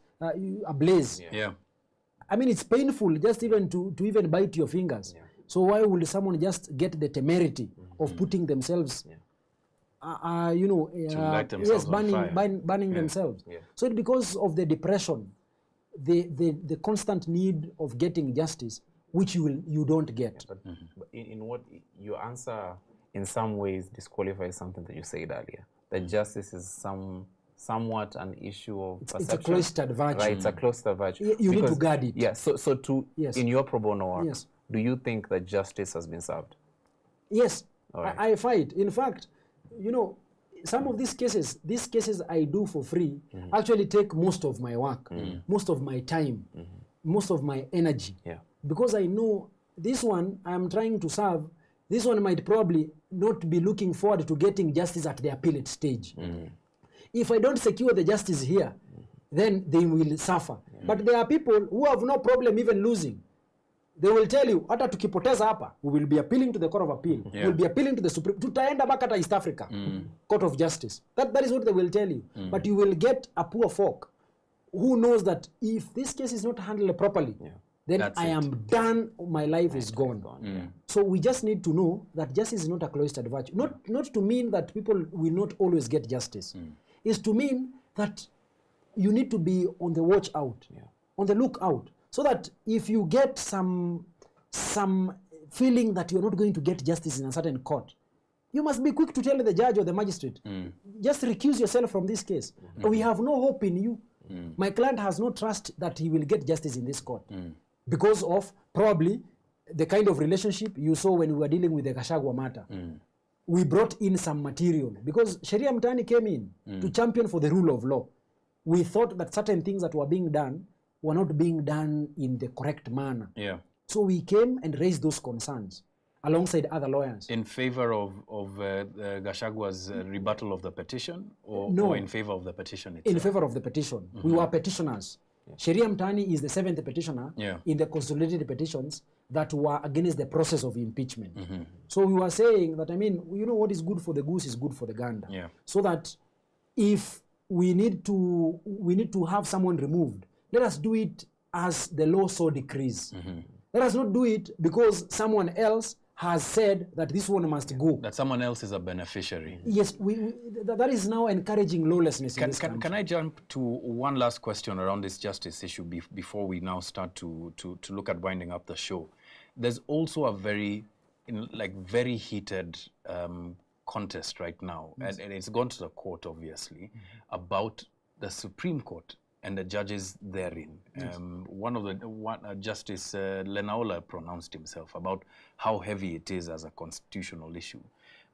ablaze. I mean, it's painful just even to even bite your fingers. So why would someone just get the temerity of putting themselves, burning themselves? So it's because of the depression, the constant need of getting justice, which you don't get. But in what your answer in some ways disqualifies something that you said earlier, that justice is somewhat an issue of perception. It's a cloistered virtue. Right, it's a cloistered virtue. You need to guard it. Yeah, so in your pro bono work, do you think that justice has been served? Yes, right. I fight. In fact, some of these cases I do for free actually take most of my work, most of my time, most of my energy. Because I know this one I'm trying to serve, this one might probably not be looking forward to getting justice at the appellate stage. If I don't secure the justice here, then they will suffer. But there are people who have no problem even losing. They will tell you, hata tukipoteza hapa, we will be appealing to the Court of Appeal. We will be appealing to the Supreme. Tutaenda back at East Africa Court of Justice. That is what they will tell you. But you will get a poor folk who knows that if this case is not handled properly, then I am done, my life is gone. So we just need to know that justice is not a cloistered virtue. Not to mean that people will not always get justice. It's to mean that you need to be on the watch out, on the lookout, so that if you get some feeling that you're not going to get justice in a certain court, you must be quick to tell the judge or the magistrate, just recuse yourself from this case. We have no hope in you. My client has no trust that he will get justice in this court because of probably the kind of relationship you saw when we were dealing with the Gachagua matter. we brought in some material because Sheria Mtaani came in to champion for the rule of law. We thought that certain things that were being done were not being done in the correct manner. Yeah. So we came and raised those concerns alongside other lawyers. In favor of Gachagwa's rebuttal of the petition, or, No. or in favor of the petition itself? In favor of the petition. We were petitioners. Sheria Mtaani is the 7th petitioner in the consolidated petitions that were against the process of impeachment. So we were saying that, I mean, you know, what is good for the goose is good for the gander. Yeah. So that if we need to have someone removed, let us do it as the law so decrees. Let us not do it because someone else has said that this one must go. That someone else is a beneficiary. Yes, that is now encouraging lawlessness in this country. Can I jump to one last question around this justice issue before we now start to look at winding up the show? There's also a very heated contest right now, and it's gone to the court, obviously, about the Supreme Court and the judges therein. Justice Lenaola pronounced himself about how heavy it is as a constitutional issue.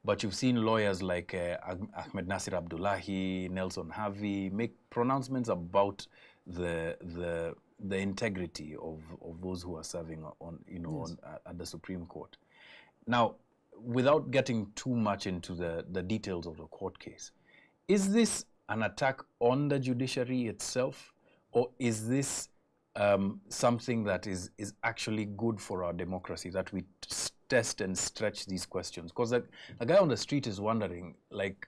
But you've seen lawyers like Ahmed Nasir Abdullahi, Nelson Harvey make pronouncements about the integrity of those who are serving at the Supreme Court. Now, without getting too much into the details of the court case, is this an attack on the judiciary itself, or is this something that is actually good for our democracy, that we test and stretch these questions? Because the guy on the street is wondering, like,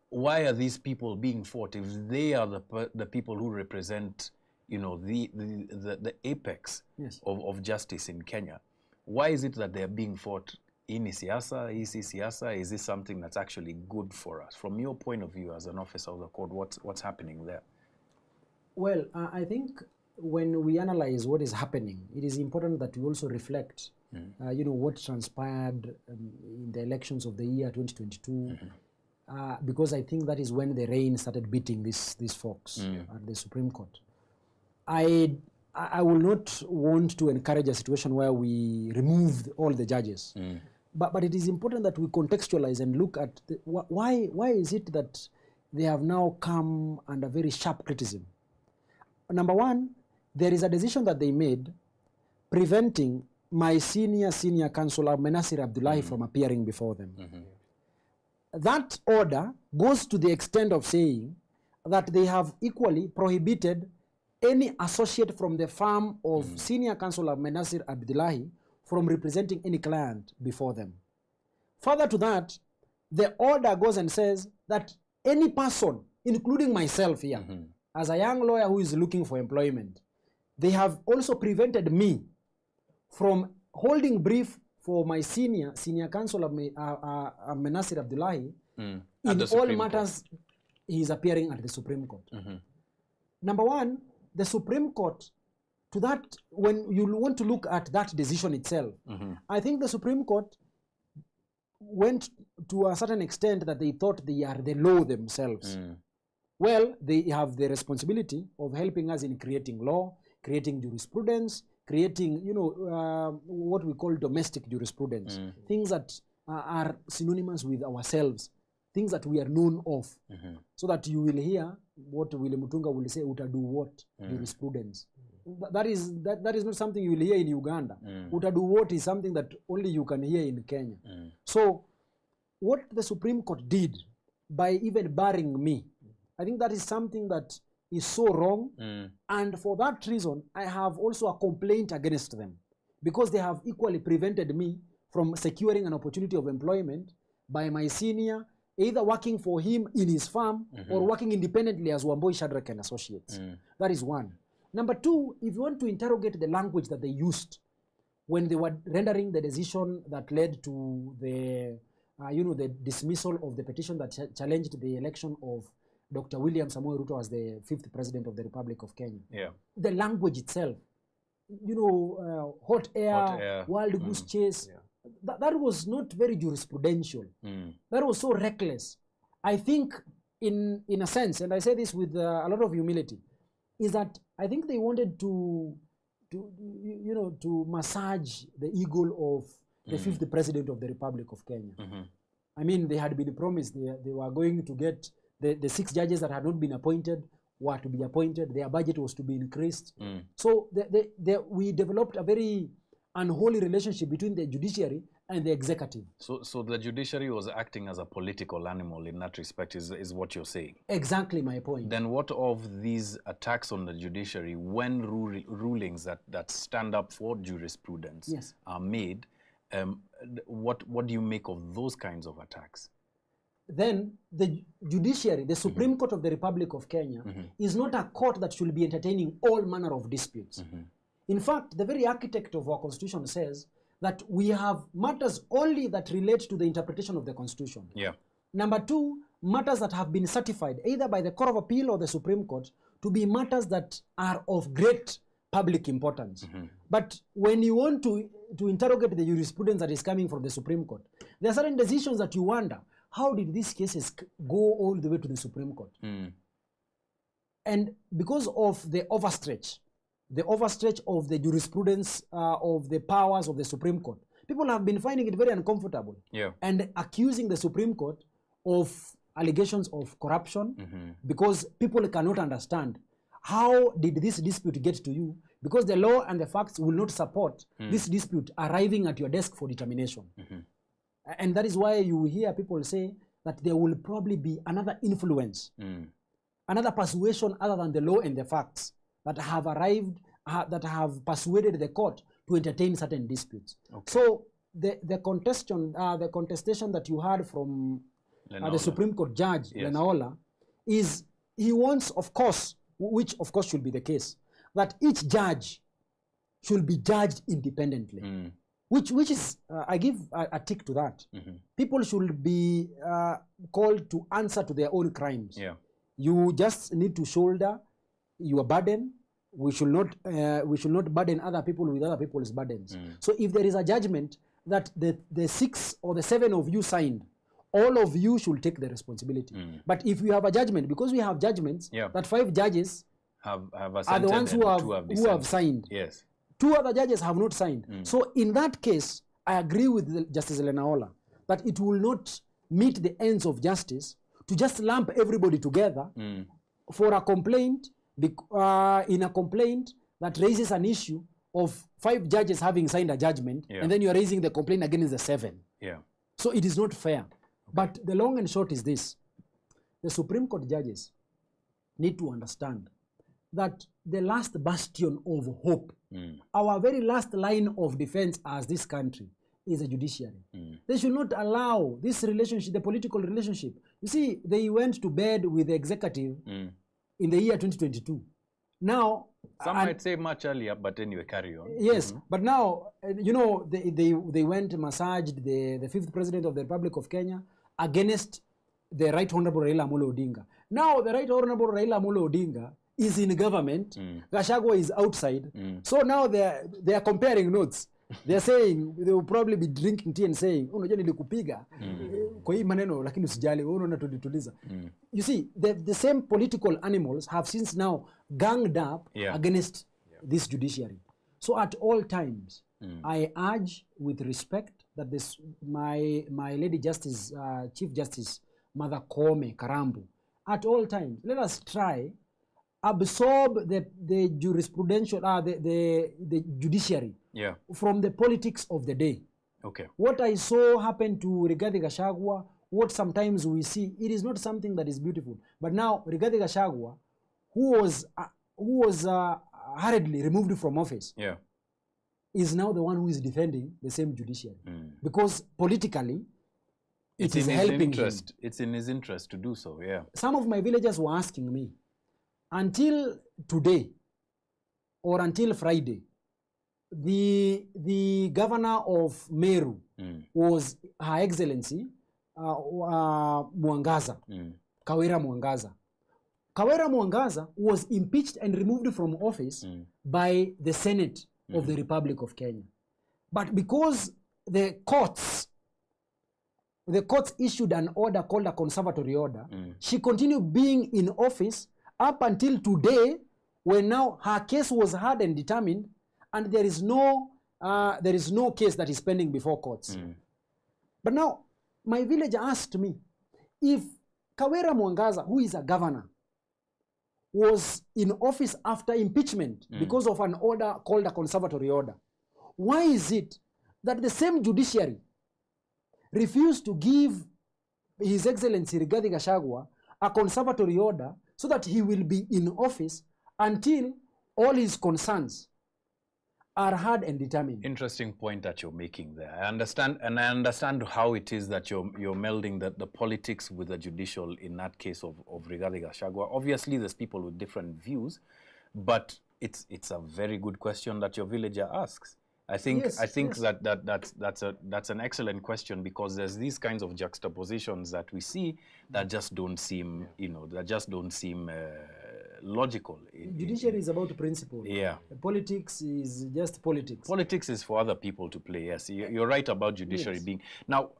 why are these people being fought if they are the people who represent, you know, the apex of justice in Kenya? Why is it that they are being fought? Is this something that's actually good for us? From your point of view as an officer of the court, what's happening there? Well, I think when we analyze what is happening, it is important that we also reflect, what transpired in the elections of the year 2022, because I think that is when the rain started beating these folks at the Supreme Court. I will not want to encourage a situation where we remove all the judges. But it is important that we contextualize and look at why is it that they have now come under very sharp criticism. Number one, there is a decision that they made preventing my senior counselor, Menasir Abdullahi, from appearing before them. That order goes to the extent of saying that they have equally prohibited any associate from the firm of senior counselor Menasir Abdullahi from representing any client before them. Further to that, the order goes and says that any person, including myself here, as a young lawyer who is looking for employment, they have also prevented me from holding brief for my senior counselor Menasir Abdullahi in all matters he is appearing at the Supreme Court. Number one, the Supreme Court, to that, when you want to look at that decision itself, I think the Supreme Court went to a certain extent that they thought they are the law themselves. Well, they have the responsibility of helping us in creating law, creating jurisprudence, creating, what we call domestic jurisprudence, things that are synonymous with ourselves, things that we are known of, so that you will hear what William Mutunga will say, uta do what, jurisprudence. That is not something you will hear in Uganda. Uta do what is something that only you can hear in Kenya. So what the Supreme Court did by even barring me, I think that is something that is so wrong. And for that reason, I have also a complaint against them, because they have equally prevented me from securing an opportunity of employment by my senior, either working for him in his firm or working independently as Wamboi Shadrack and Associates. That is one. Number two, if you want to interrogate the language that they used when they were rendering the decision that led to the, the dismissal of the petition that challenged the election of Dr. William Samoei Ruto as the 5th president of the Republic of Kenya. The language itself, hot air, wild goose chase, that was not very jurisprudential. That was so reckless. I think in a sense, and I say this with a lot of humility, is that I think they wanted to massage the ego of the 5th president of the Republic of Kenya. I mean, they had been promised they were going to get the 6 judges that had not been appointed were to be appointed. Their budget was to be increased. So we developed a very unholy relationship between the judiciary and the executive. So the judiciary was acting as a political animal in that respect, is what you're saying? Exactly my point. Then what of these attacks on the judiciary when rulings that stand up for jurisprudence Yes. are made? What do you make of those kinds of attacks? Then the judiciary, the Supreme Court of the Republic of Kenya, is not a court that should be entertaining all manner of disputes. In fact, the very architect of our constitution says that we have matters only that relate to the interpretation of the constitution. Yeah. Number 2, matters that have been certified either by the Court of Appeal or the Supreme Court to be matters that are of great public importance. But when you want to interrogate the jurisprudence that is coming from the Supreme Court, there are certain decisions that you wonder, how did these cases go all the way to the Supreme Court? And because of the overstretch of the jurisprudence of the powers of the Supreme Court, people have been finding it very uncomfortable and accusing the Supreme Court of allegations of corruption because people cannot understand how did this dispute get to you, because the law and the facts will not support this dispute arriving at your desk for determination. And that is why you hear people say that there will probably be another influence, another persuasion other than the law and the facts that have arrived, that have persuaded the court to entertain certain disputes. So the contestation that you heard from the Supreme Court judge, Lenaola, is he wants, of course, which of course should be the case, that each judge should be judged independently. Which is, I give a tick to that. People should be called to answer to their own crimes. You just need to shoulder your burden. We should not burden other people with other people's burdens. So if there is a judgment that the 6 or the 7 of you signed, all of you should take the responsibility. But if you have a judgment, because we have judgments that 5 judges have are the ones who have signed. Yes. 2 other judges have not signed. So in that case, I agree with Justice Lenaola that it will not meet the ends of justice to just lump everybody together for a complaint, in a complaint that raises an issue of 5 judges having signed a judgment, and then you are raising the complaint against the 7. So it is not fair. But the long and short is this. The Supreme Court judges need to understand that the last bastion of hope, our very last line of defense as this country, is a judiciary. They should not allow this relationship, the political relationship. You see, they went to bed with the executive in the year 2022. Now, some might say much earlier, but anyway, carry on. Yes, but now, you know, they went massaged the 5th president of the Republic of Kenya against the Right Honorable Raila Amolo Odinga. Now, the Right Honorable Raila Amolo Odinga is in government, Gachagua is outside. So now they are comparing notes. They are saying, they will probably be drinking tea and saying, unajua nilikupiga kwa hii maneno lakini usijali, unaona tulituliza. You see, the same political animals have since now ganged up against this judiciary. So at all times, I urge with respect that my Lady Justice, Chief Justice Mother Koome Karambu, at all times, let us try absorb the jurisprudential, the judiciary from the politics of the day. What I saw happen to Rigathi Gachagua, what sometimes we see, it is not something that is beautiful. But now Rigathi Gachagua, who was hurriedly removed from office, is now the one who is defending the same judiciary, because politically it is helping him. It's in his interest to do so. Some of my villagers were asking me, until today or until Friday, the governor of Meru was Her Excellency Mwangaza, Kawira Mwangaza. Kawira Mwangaza was impeached and removed from office by the Senate of the Republic of Kenya. But because the courts issued an order called a conservatory order, she continued being in office up until today, when now her case was heard and determined, and there is no case that is pending before courts. But now, my villager asked me, if Kawera Mwangaza, who is a governor, was in office after impeachment because of an order called a conservatory order, why is it that the same judiciary refused to give His Excellency Rigathi Gachagua a conservatory order so that he will be in office until all his concerns are heard and determined? Interesting point that you're making there. I understand how it is that you're melding the politics with the judicial in that case of Rigathi Gachagua. Obviously, there's people with different views, but it's a very good question that your villager asks. I think that's an excellent question, because there's these kinds of juxtapositions that we see that just don't seem logical. Judiciary is about principle. Yeah. Politics is just politics. Politics is for other people to play. Yes, you're right about judiciary being. Now,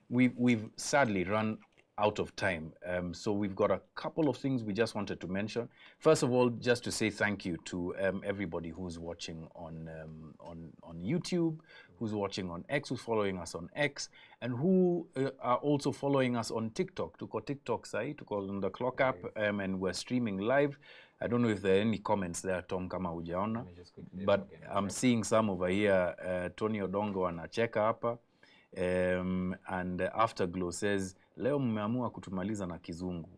we've sadly run out of time, so we've got a couple of things we just wanted to mention. First of all, just to say thank you to everybody who's watching on YouTube, who's watching on X, who's following us on X, and who are also following us on TikTok. Tuko TikTok sai, tuko on the Clock app, and we're streaming live. I don't know if there are any comments there, Tom, kama hujaona, but I'm seeing some over here. Tony Odongo anacheka hapa, and Afterglow says, leo mmeamua kutumaliza na kizungu.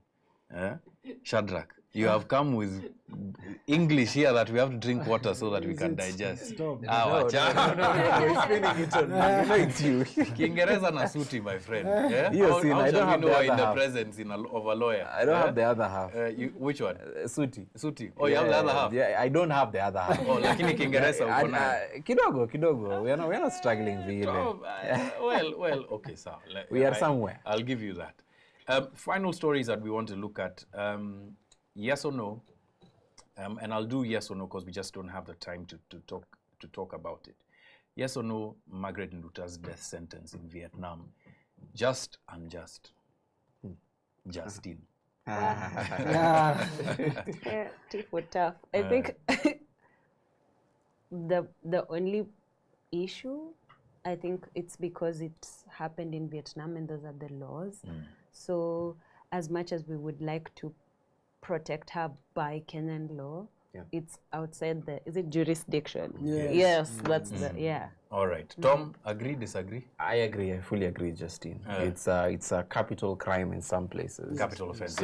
Shadrach, you have come with English here that we have to drink water so that we can digest. Stop. No, you're spinning it on me. You know it's you. Kiingereza na suti, my friend. Yes, How shall we know in the half. presence of a lawyer? I don't have the other half. Which one? Suti. Suti. Oh, you have the other half? Yeah, I don't have the other half. Oh, lakini Kiingereza uko nayo. Kidogo. We are not struggling vile. Well, okay, so We are somewhere. I'll give you that. Final stories that we want to look at. Yes or no, and I'll do yes or no because we just don't have the time to talk about it. Yes or no, Margaret Nduta's death sentence in Vietnam, just, unjust? Justine. Yeah, tea for tough. I think the only issue, I think it's because it happened in Vietnam and those are the laws. So as much as we would like to protect her by Kenyan law, it's outside the jurisdiction? Yes, that's the All right. Tom, agree, disagree? I agree. I fully agree, Justine. It's a capital crime in some places. Capital offense.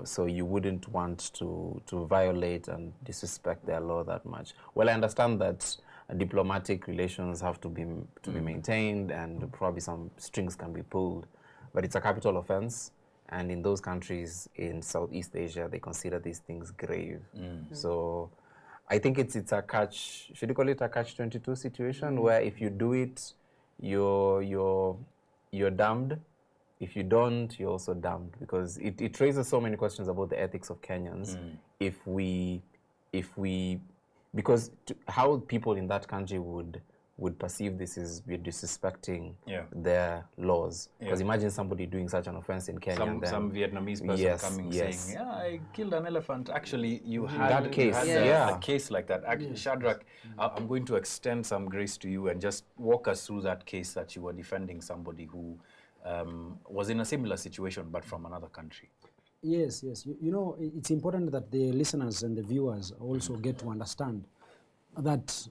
So you wouldn't want to violate and disrespect their law that much. Well, I understand that diplomatic relations have to be maintained and probably some strings can be pulled, but it's a capital offense. And in those countries in Southeast Asia, they consider these things grave. So I think it's a should you call it a catch-22 situation where if you do it, you're damned. If you don't, you're also damned, because it raises so many questions about the ethics of Kenyans. Because how people in that country would perceive this is we're disrespecting their laws. Because imagine somebody doing such an offense in Kenya. Some Vietnamese person coming saying, yeah, I killed an elephant. Actually, you had that case. A case like that. Actually, Shadrach, I'm going to extend some grace to you and just walk us through that case that you were defending somebody who was in a similar situation but from another country. Yes. You know, it's important that the listeners and the viewers also get to understand that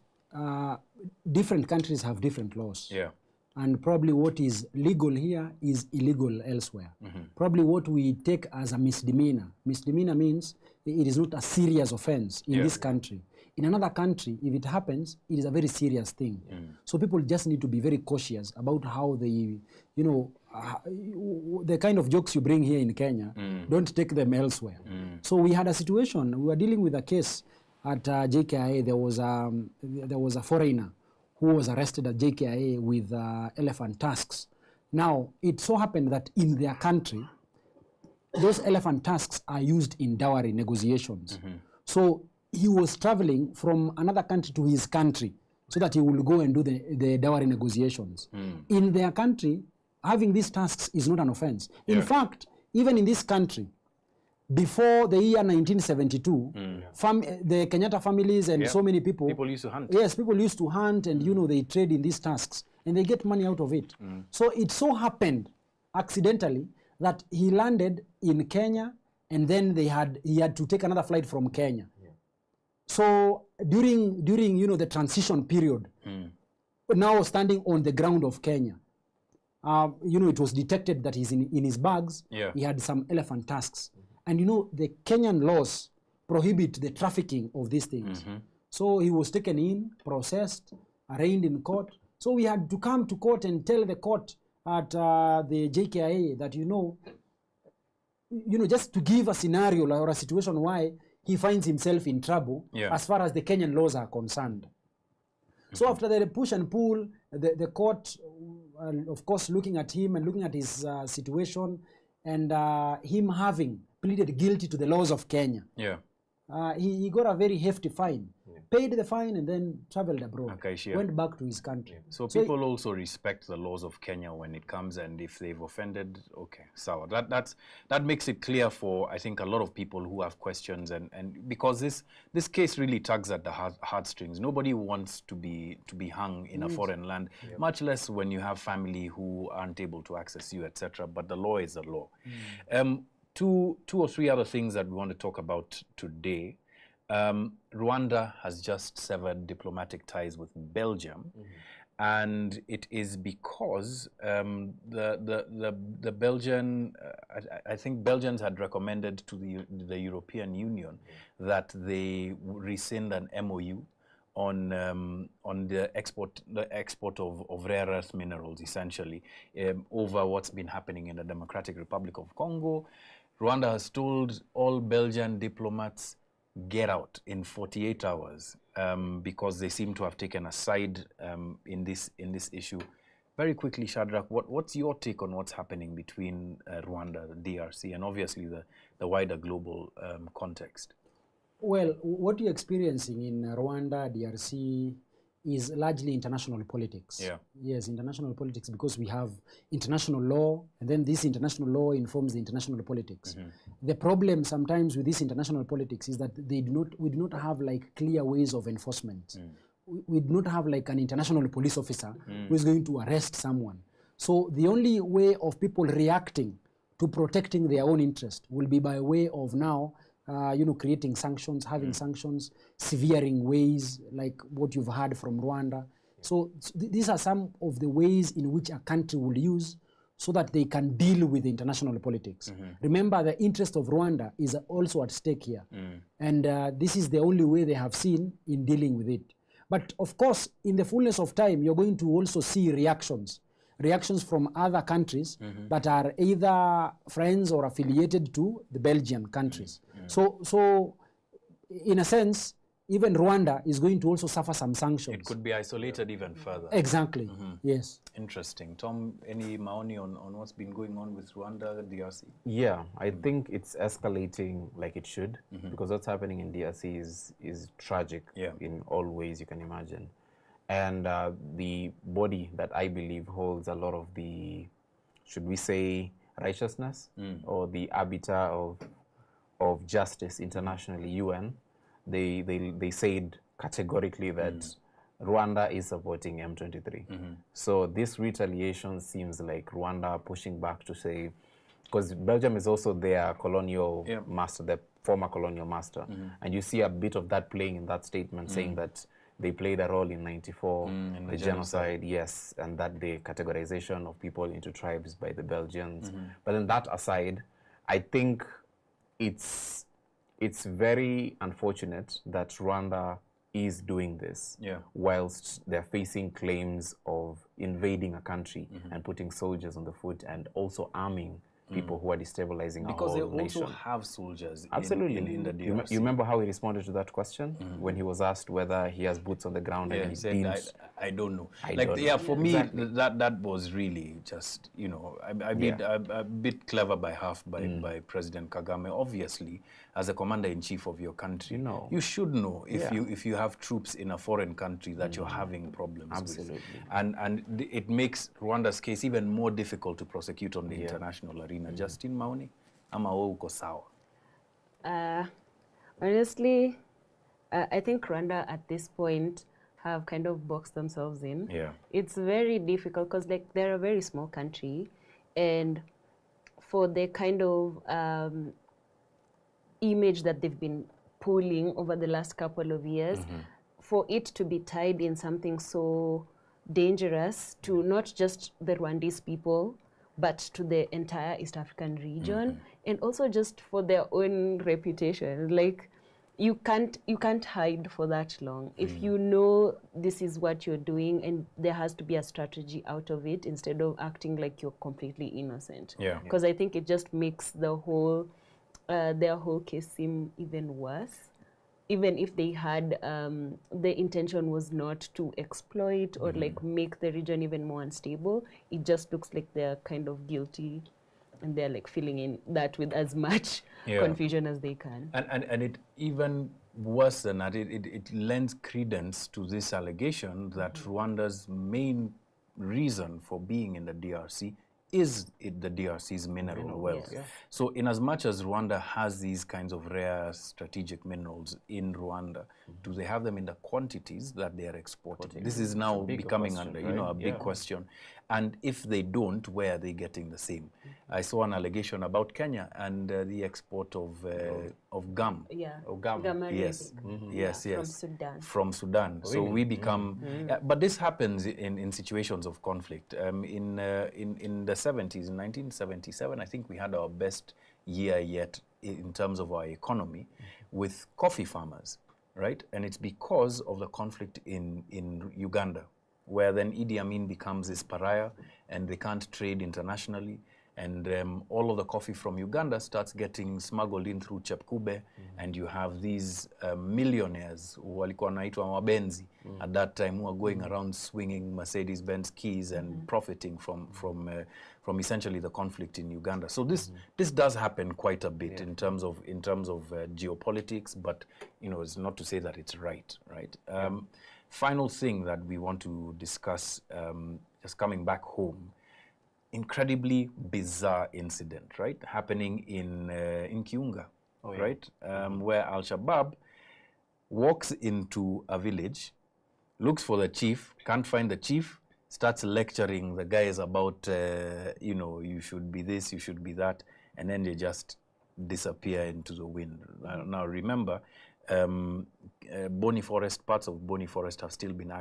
different countries have different laws. Yeah. And probably what is legal here is illegal elsewhere. Probably what we take as a misdemeanor. Misdemeanor means it is not a serious offense in this country. In another country, if it happens, it is a very serious thing. So people just need to be very cautious about how they, the kind of jokes you bring here in Kenya, don't take them elsewhere. So we had a situation, we were dealing with a case at JKIA. There was a foreigner who was arrested at JKIA with elephant tusks. Now, it so happened that in their country, those elephant tusks are used in dowry negotiations. So he was traveling from another country to his country so that he will go and do the dowry negotiations. In their country, having these tusks is not an offense. In fact, even in this country, before the year 1972, the Kenyatta families and so many people... People used to hunt. Yes, people used to hunt and, they trade in these tusks and they get money out of it. So it so happened accidentally that he landed in Kenya, and then he had to take another flight from Kenya. Yeah. So during the transition period, now standing on the ground of Kenya, it was detected that he's in his bags. Yeah. He had some elephant tusks, and the Kenyan laws prohibit the trafficking of these things. So he was taken in, processed, arraigned in court. So we had to come to court and tell the court at the JKIA that just to give a scenario or a situation why he finds himself in trouble as far as the Kenyan laws are concerned. So after the push and pull, the court, of course, looking at him and looking at his situation, and him having pleaded guilty to the laws of Kenya. Yeah. He got a very hefty fine, paid the fine, and then traveled abroad, went back to his country. So people also respect the laws of Kenya when it comes, and if they've offended, okay, so that makes it clear for, I think, a lot of people who have questions, and because this case really tugs at the heartstrings. Nobody wants to be hung in a foreign land, much less when you have family who aren't able to access you, etc. But the law is the law. Two or three other things that we want to talk about today. Rwanda has just severed diplomatic ties with Belgium, and it is because the Belgian, I think Belgians had recommended to the European Union that they rescind an MOU on the export of rare earth minerals, essentially, over what's been happening in the Democratic Republic of Congo. Rwanda has told all Belgian diplomats, get out in 48 hours, because they seem to have taken a side in this issue. Very quickly, Shadrach, what's your take on what's happening between Rwanda, the DRC, and obviously the wider global context? Well, what you're experiencing in Rwanda, DRC, is largely international politics. Yeah. Yes, international politics, because we have international law, and then this international law informs the international politics. The problem sometimes with this international politics is that we do not have like clear ways of enforcement. We do not have like an international police officer who is going to arrest someone. So the only way of people reacting to protecting their own interest will be by way of now creating sanctions, having sanctions, severing ways like what you've heard from Rwanda. So these are some of the ways in which a country will use so that they can deal with international politics. Remember, the interest of Rwanda is also at stake here. And this is the only way they have seen in dealing with it. But of course, in the fullness of time, you're going to also see reactions from other countries that are either friends or affiliated to the Belgian countries. So in a sense, even Rwanda is going to also suffer some sanctions. It could be isolated even further. Exactly, yes. Interesting. Tom, any maoni on what's been going on with Rwanda, DRC? Yeah, I think it's escalating like it should, because what's happening in DRC is tragic in all ways you can imagine. And the body that I believe holds a lot of the, should we say, righteousness or the arbiter of justice internationally, UN, they said categorically that Rwanda is supporting M23. So this retaliation seems like Rwanda pushing back to say, because Belgium is also their colonial master, their former colonial master. And you see a bit of that playing in that statement, saying that they played a role in '94, in the genocide, yes, and that the categorization of people into tribes by the Belgians. But then that aside, I think it's very unfortunate that Rwanda is doing this whilst they're facing claims of invading a country and putting soldiers on the foot and also arming people who are destabilizing our whole nation. Because they also have soldiers in the DRC. You remember how he responded to that question when he was asked whether he has boots on the ground? Yeah, and he said, I don't know. For me, that was really just, a bit clever by half by President Kagame. Obviously, as a commander-in-chief of your country, you should know if you have troops in a foreign country that you're having problems with. And it makes Rwanda's case even more difficult to prosecute on the international arena. Justin Maoni, ama wewe uko sawa? Honestly, I think Rwanda at this point have kind of boxed themselves in. Yeah. It's very difficult because they're a very small country, and for the kind of image that they've been pulling over the last couple of years, for it to be tied in something so dangerous to not just the Rwandese people, but to the entire East African region, and also just for their own reputation. Like, you can't hide for that long. If you know this is what you're doing, and there has to be a strategy out of it, instead of acting like you're completely innocent. Because I think it just makes the whole their whole case seem even worse. Even if they had, the intention was not to exploit or like make the region even more unstable, it just looks like they're kind of guilty, and they're like filling in that with as much confusion as they can. And it even worse than that, it lends credence to this allegation that Rwanda's main reason for being in the DRC is the DRC's mineral wealth. So in as much as Rwanda has these kinds of rare strategic minerals in Rwanda, do they have them in the quantities that they are exporting? This is now becoming a big question. And if they don't, where are they getting the same? I saw an allegation about Kenya and the export of gum. Gum. Yes. Yes. From Sudan. From Sudan. So we become, but this happens in situations of conflict. In the 70s, in 1977, I think we had our best year yet in terms of our economy with coffee farmers, right? And it's because of the conflict in Uganda, where then Idi Amin becomes this pariah and they can't trade internationally. And all of the coffee from Uganda starts getting smuggled in through Chepkube, and you have these millionaires who walikuwa wanaitwa mabenzi at that time, who are going around swinging Mercedes-Benz keys and profiting from essentially the conflict in Uganda. So this does happen quite a bit in terms of geopolitics, but it's not to say that it's right. Final thing that we want to discuss, just coming back home. Incredibly bizarre incident, right? Happening in Kiunga, right? Where Al-Shabaab walks into a village, looks for the chief, can't find the chief, starts lecturing the guys about, you should be this, you should be that, and then they just disappear into the wind. Now remember, Boni Forest, parts of Boni Forest have still been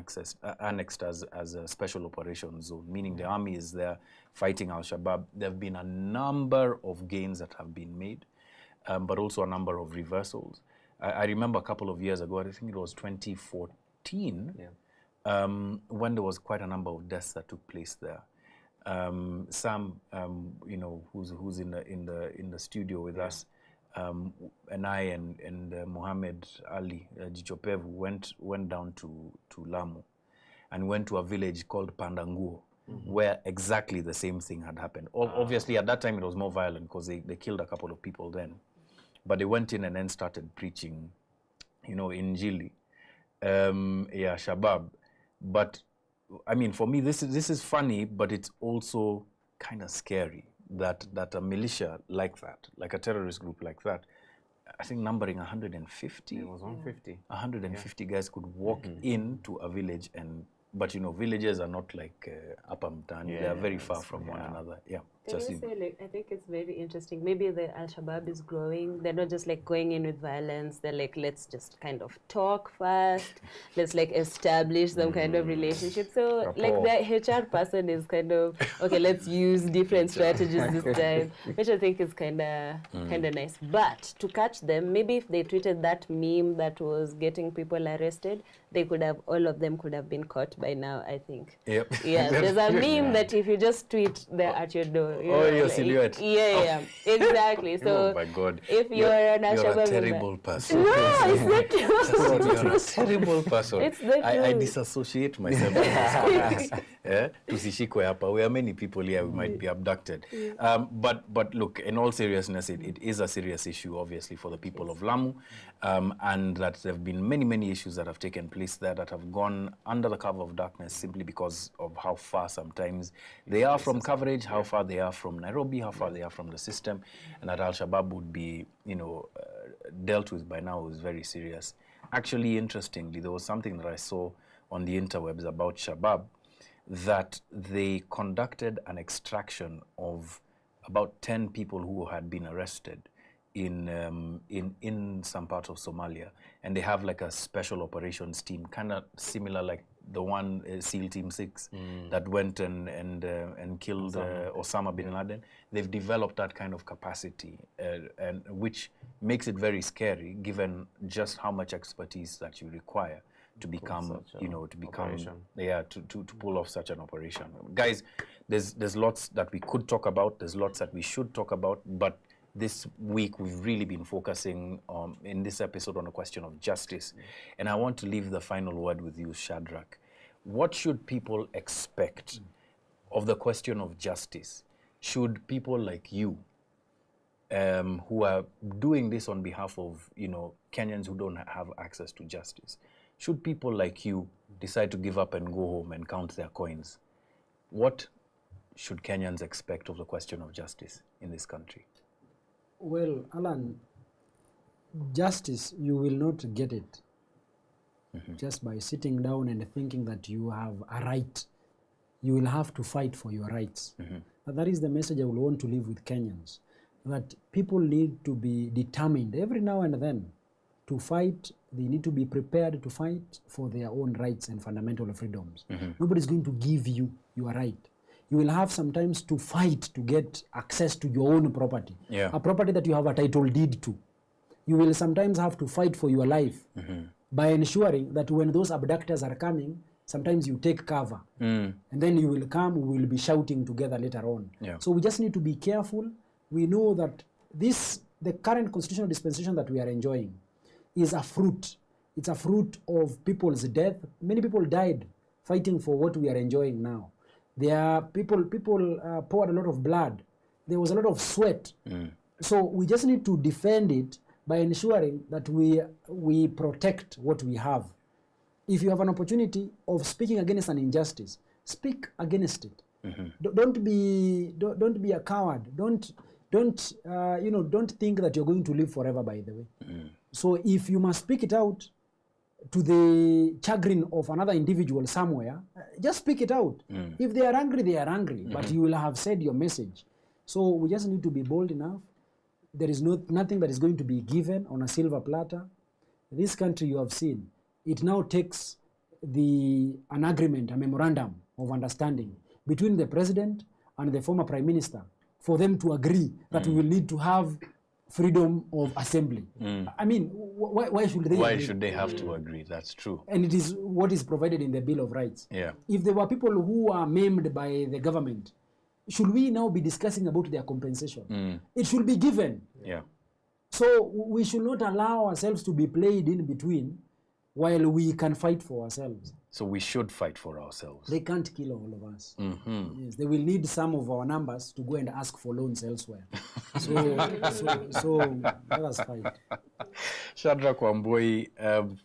annexed as a special operations zone, meaning the army is there fighting Al-Shabaab. There have been a number of gains that have been made, but also a number of reversals. I remember a couple of years ago, I think it was 2014, when there was quite a number of deaths that took place there. Sam, who's in the studio with us, and I and Mohammed Ali Jichopevu went down to Lamu and went to a village called Pandanguo, where exactly the same thing had happened. Obviously, at that time it was more violent because they killed a couple of people then, but they went in and then started preaching, Injili, Shabab. But I mean, for me, this is funny, but it's also kind of scary that a militia like that, like a terrorist group like that, I think numbering 150. It was 150. 150 guys could walk into a village, but villages are not like Upper Mtani. They are very far from one another. I think it's very interesting. Maybe the Al-Shabaab is growing. They're not just like going in with violence. They're like, let's just kind of talk first. Let's like establish some kind of relationship. So like the HR person is kind of, okay, let's use different strategies this time, which I think is kind of nice. But to catch them, maybe if they tweeted that meme that was getting people arrested, all of them could have been caught by now, I think. Yep. Yeah, there's a meme that if you just tweet, they're at your door. Your silhouette. Yeah, exactly. So oh my God. If you're an Al-Shabaab you're a terrible person. No, it's not true. You're a terrible person. It's the I truth. disassociate myself from this class. Tusishikwe hapa. We are many people here who might be abducted. But look, in all seriousness, it is a serious issue, obviously, for the people of Lamu, and that there have been many issues that have taken place there that have gone under the cover of darkness simply because of how far sometimes they are from coverage, how far they are from Nairobi, how far they are from the system, and that Al-Shabaab would be, dealt with by now is very serious. Actually, interestingly, there was something that I saw on the interwebs about Shabaab that they conducted an extraction of about 10 people who had been arrested in some part of Somalia, and they have like a special operations team, kind of similar like the one SEAL Team 6 that went and killed Osama bin Laden. They've developed that kind of capacity, and which makes it very scary, given just how much expertise that you require to become, to pull off such an operation. Guys, there's lots that we could talk about. There's lots that we should talk about, but this week we've really been focusing in this episode on the question of justice. And I want to leave the final word with you, Shadrach. What should people expect of the question of justice? Should people like you, who are doing this on behalf of, Kenyans who don't have access to justice, should people like you decide to give up and go home and count their coins, what should Kenyans expect of the question of justice in this country? Well, Alan, justice, you will not get it just by sitting down and thinking that you have a right. You will have to fight for your rights. And that is the message I will want to leave with Kenyans, that people need to be determined every now and then to fight. They need to be prepared to fight for their own rights and fundamental freedoms. Nobody's going to give you your right. You will have sometimes to fight to get access to your own property, a property that you have a title deed to. You will sometimes have to fight for your life by ensuring that when those abductors are coming, sometimes you take cover. And then you will come, we will be shouting together later on. So we just need to be careful. We know that the current constitutional dispensation that we are enjoying is a fruit. It's a fruit of people's death. Many people died fighting for what we are enjoying now. There are people poured a lot of blood. There was a lot of sweat. So we just need to defend it by ensuring that we protect what we have. If you have an opportunity of speaking against an injustice, speak against it. Don't be a coward. Don't think that you're going to live forever, by the way. So if you must speak it out to the chagrin of another individual somewhere, just speak it out. If they are angry, they are angry, but you will have said your message. So we just need to be bold enough. There is nothing that is going to be given on a silver platter. This country, you have seen, it now takes an agreement, a memorandum of understanding between the president and the former prime minister for them to agree that we will need to have freedom of assembly. I mean, why should they Why agree? should they have to agree? That's true. And it is what is provided in the Bill of Rights. If there were people who are maimed by the government, should we now be discussing about their compensation? It should be given. So we should not allow ourselves to be played in between while we can fight for ourselves. So we should fight for ourselves. They can't kill all of us. Yes, they will need some of our numbers to go and ask for loans elsewhere. So let us fight. Shadrach Wambui,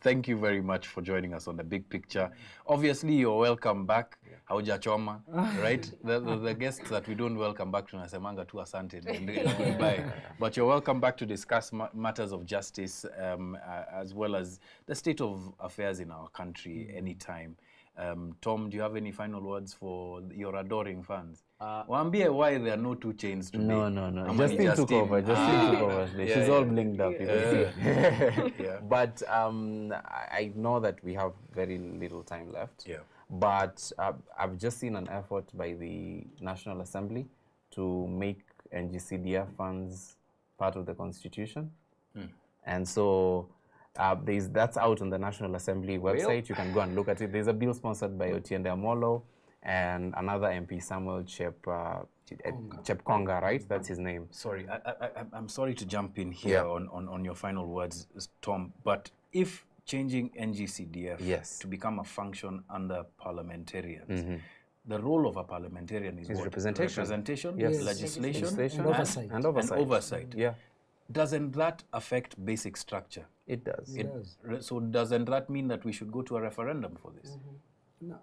thank you very much for joining us on The Big Picture. Obviously, you're welcome back. Haujachoma, right? The guests that we don't welcome back to nasemanga tu asante and goodbye. But you're welcome back to discuss matters of justice as well as the state of affairs in our country anytime. Tom, do you have any final words for your adoring fans? Waambie why there are no two chains today. No. Justin took over. Justin took over today. She's all blinked up. But I know that we have very little time left. But I've just seen an effort by the National Assembly to make NGCDF funds part of the Constitution. And so that's out on the National Assembly website. You can go and look at it. There's a bill sponsored by Otiende Amolo and another MP, Samuel Chepkonga, right? That's his name. Sorry, I'm sorry to jump in here on your final words, Tom, but if changing NGCDF to become a function under parliamentarians, the role of a parliamentarian is what? Representation, legislation, and oversight. Doesn't that affect basic structure? It does. So doesn't that mean that we should go to a referendum for this? No,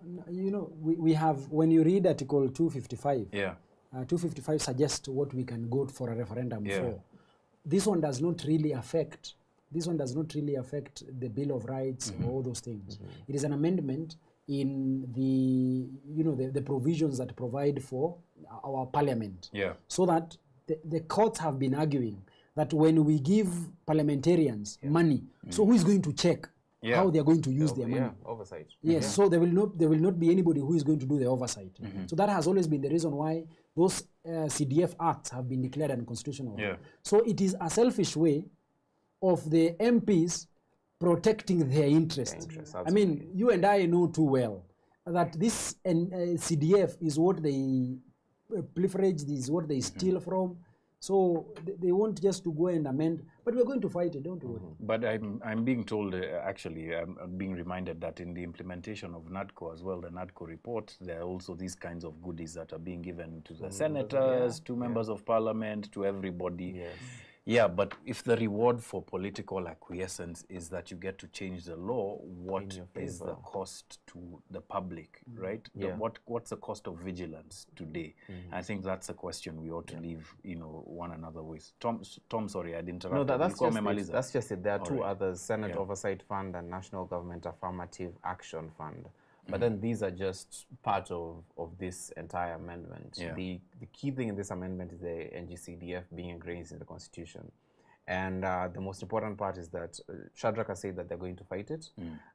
we have, when you read Article 255, 255 suggests what we can go for a referendum for. This one does not really affect the Bill of Rights or all those things. It is an amendment in the, the provisions that provide for our parliament. Yeah. So that the courts have been arguing that when we give parliamentarians money, so who is going to check how they are going to use their money? Oversight. Yes, so there will not be anybody who is going to do the oversight. So that has always been the reason why those CDF acts have been declared unconstitutional. Yeah. So it is a selfish way of the MPs protecting their interests. I mean, you and I know too well that this CDF is what they leverage, this is what they steal from. So they want just to go and amend, but we're going to fight it, don't worry. But I'm being told, actually, I'm being reminded that in the implementation of NADCO as well, the NADCO report, there are also these kinds of goodies that are being given to the senators, to members of parliament, to everybody. Yes. Yeah, but if the reward for political acquiescence is that you get to change the law, what is the cost to the public, right? Yeah. What's the cost of vigilance today? I think that's a question we ought to leave, one another with. Tom, sorry, I didn't interrupt. No, that's just it. There are two others: Senate Oversight Fund and National Government Affirmative Action Fund. But then these are just part of this entire amendment. Yeah. The key thing in this amendment is the NGCDF being ingrained in the Constitution. And the most important part is that Shadrach has said that they're going to fight it.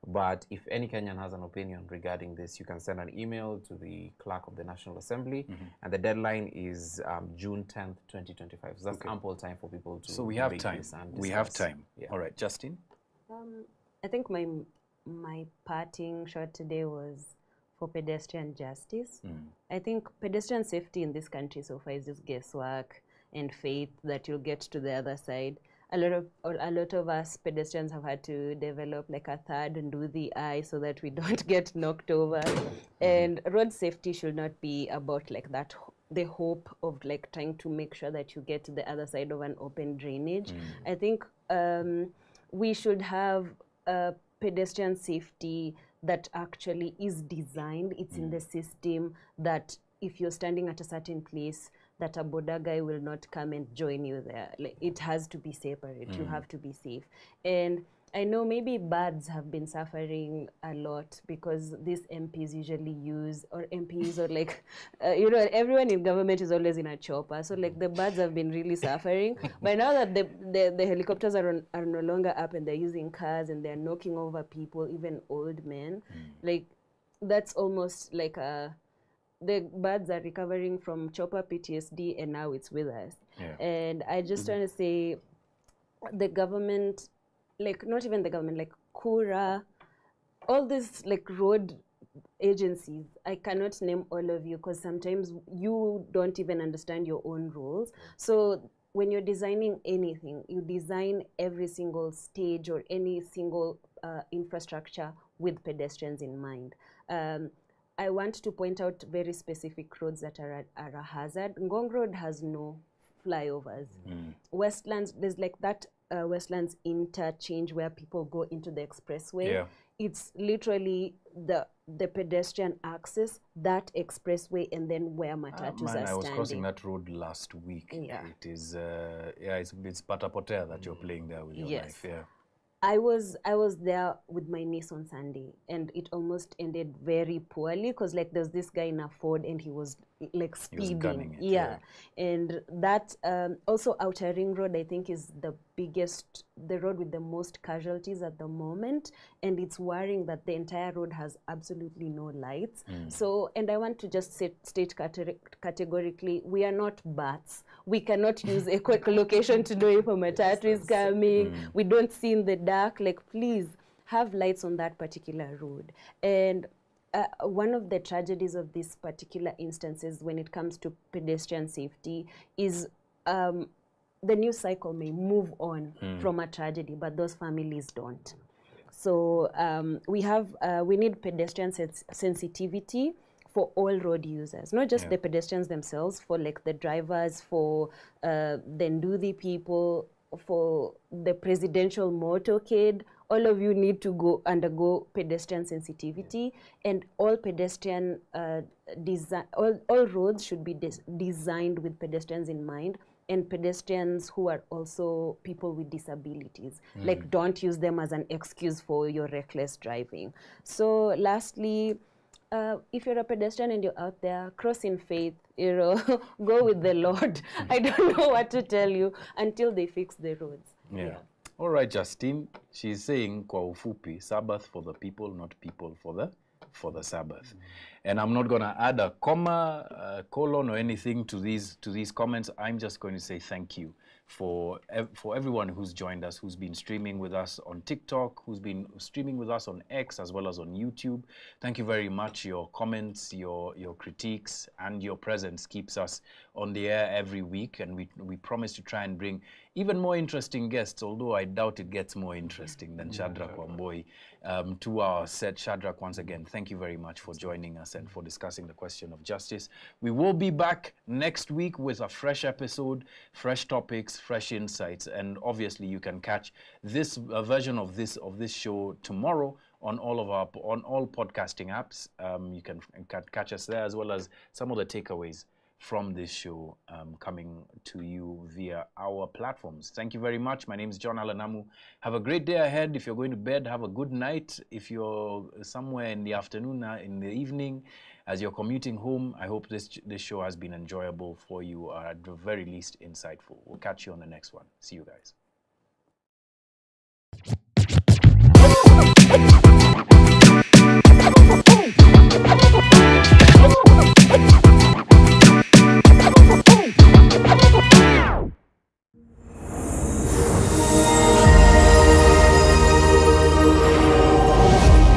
But if any Kenyan has an opinion regarding this, you can send an email to the clerk of the National Assembly. And the deadline is June 10th, 2025. So that's ample time for people to. So we have time. We have time. Yeah. All right, Justin? I think my parting shot today was for pedestrian justice. I think pedestrian safety in this country so far is just guesswork and faith that you'll get to the other side. A lot of us pedestrians have had to develop like a third and do the eye so that we don't get knocked over. And road safety should not be about like that, the hope of like trying to make sure that you get to the other side of an open drainage. I think we should have pedestrian safety that actually is designed. It's in the system that if you're standing at a certain place, that a border guy will not come and join you there. Like, it has to be separate. You have to be safe. And I know maybe birds have been suffering a lot because these MPs usually use, or MPs or like, everyone in government is always in a chopper. So like the birds have been really suffering. But now that the helicopters are no longer up and they're using cars and they're knocking over people, even old men, like that's almost like the birds are recovering from chopper PTSD and now it's with us. Yeah. And I just want to say the government, like not even the government, like Kura, all these like road agencies, I cannot name all of you because sometimes you don't even understand your own rules. So when you're designing anything, you design every single stage or any single infrastructure with pedestrians in mind. I want to point out very specific roads that are a hazard. Ngong Road has no flyovers. Westlands, there's like that Westlands interchange where people go into the expressway. Yeah. It's literally the pedestrian access, that expressway, and then where matatus are standing. I was crossing that road last week. Yeah. It is, it's patapotea that you're playing there with your life. Yeah. I was there with my niece on Sunday, and it almost ended very poorly because like there's this guy in a Ford and he was like speeding. He was gunning it, yeah. And that also Outer Ring Road I think is the road with the most casualties at the moment, and it's worrying that the entire road has absolutely no lights. So, and I want to just state categorically, we are not bats. We cannot use echolocation to know if a matatu is coming. We don't see in the dark. Like, please have lights on that particular road. And one of the tragedies of these particular instances when it comes to pedestrian safety is the news cycle may move on from a tragedy, but those families don't. So we need pedestrian sensitivity for all road users, not just the pedestrians themselves, for like the drivers, for the Nduthi people, for the presidential motorcade. All of you need to undergo pedestrian sensitivity, and all pedestrian all roads should be designed with pedestrians in mind. and pedestrians who are also people with disabilities. Like, don't use them as an excuse for your reckless driving. So lastly, if you're a pedestrian and you're out there, cross in faith, go with the Lord. I don't know what to tell you until they fix the roads. Yeah. All right, Justine. She's saying, kwa ufupi, Sabbath for the people, not people for the Sabbath. And I'm not going to add a comma, colon, or anything to these comments. I'm just going to say thank you for everyone who's joined us, who's been streaming with us on TikTok, who's been streaming with us on X as well as on YouTube. Thank you very much. Your comments, your critiques, and your presence keeps us on the air every week, and we promise to try and bring even more interesting guests, although I doubt it gets more interesting than Shadrach Wamboi, to our set. Shadrach, once again, thank you very much for joining us and for discussing the question of justice. We will be back next week with a fresh episode, fresh topics, fresh insights, and obviously you can catch this version of this show tomorrow on all podcasting apps. You can catch us there, as well as some of the takeaways from this show coming to you via our platforms. Thank you very much. My name is John Alanamu. Have a great day ahead. If you're going to bed, have a good night. If you're somewhere in the afternoon, in the evening, as you're commuting home, I hope this show has been enjoyable for you, or at the very least insightful. We'll catch you on the next one. See you guys.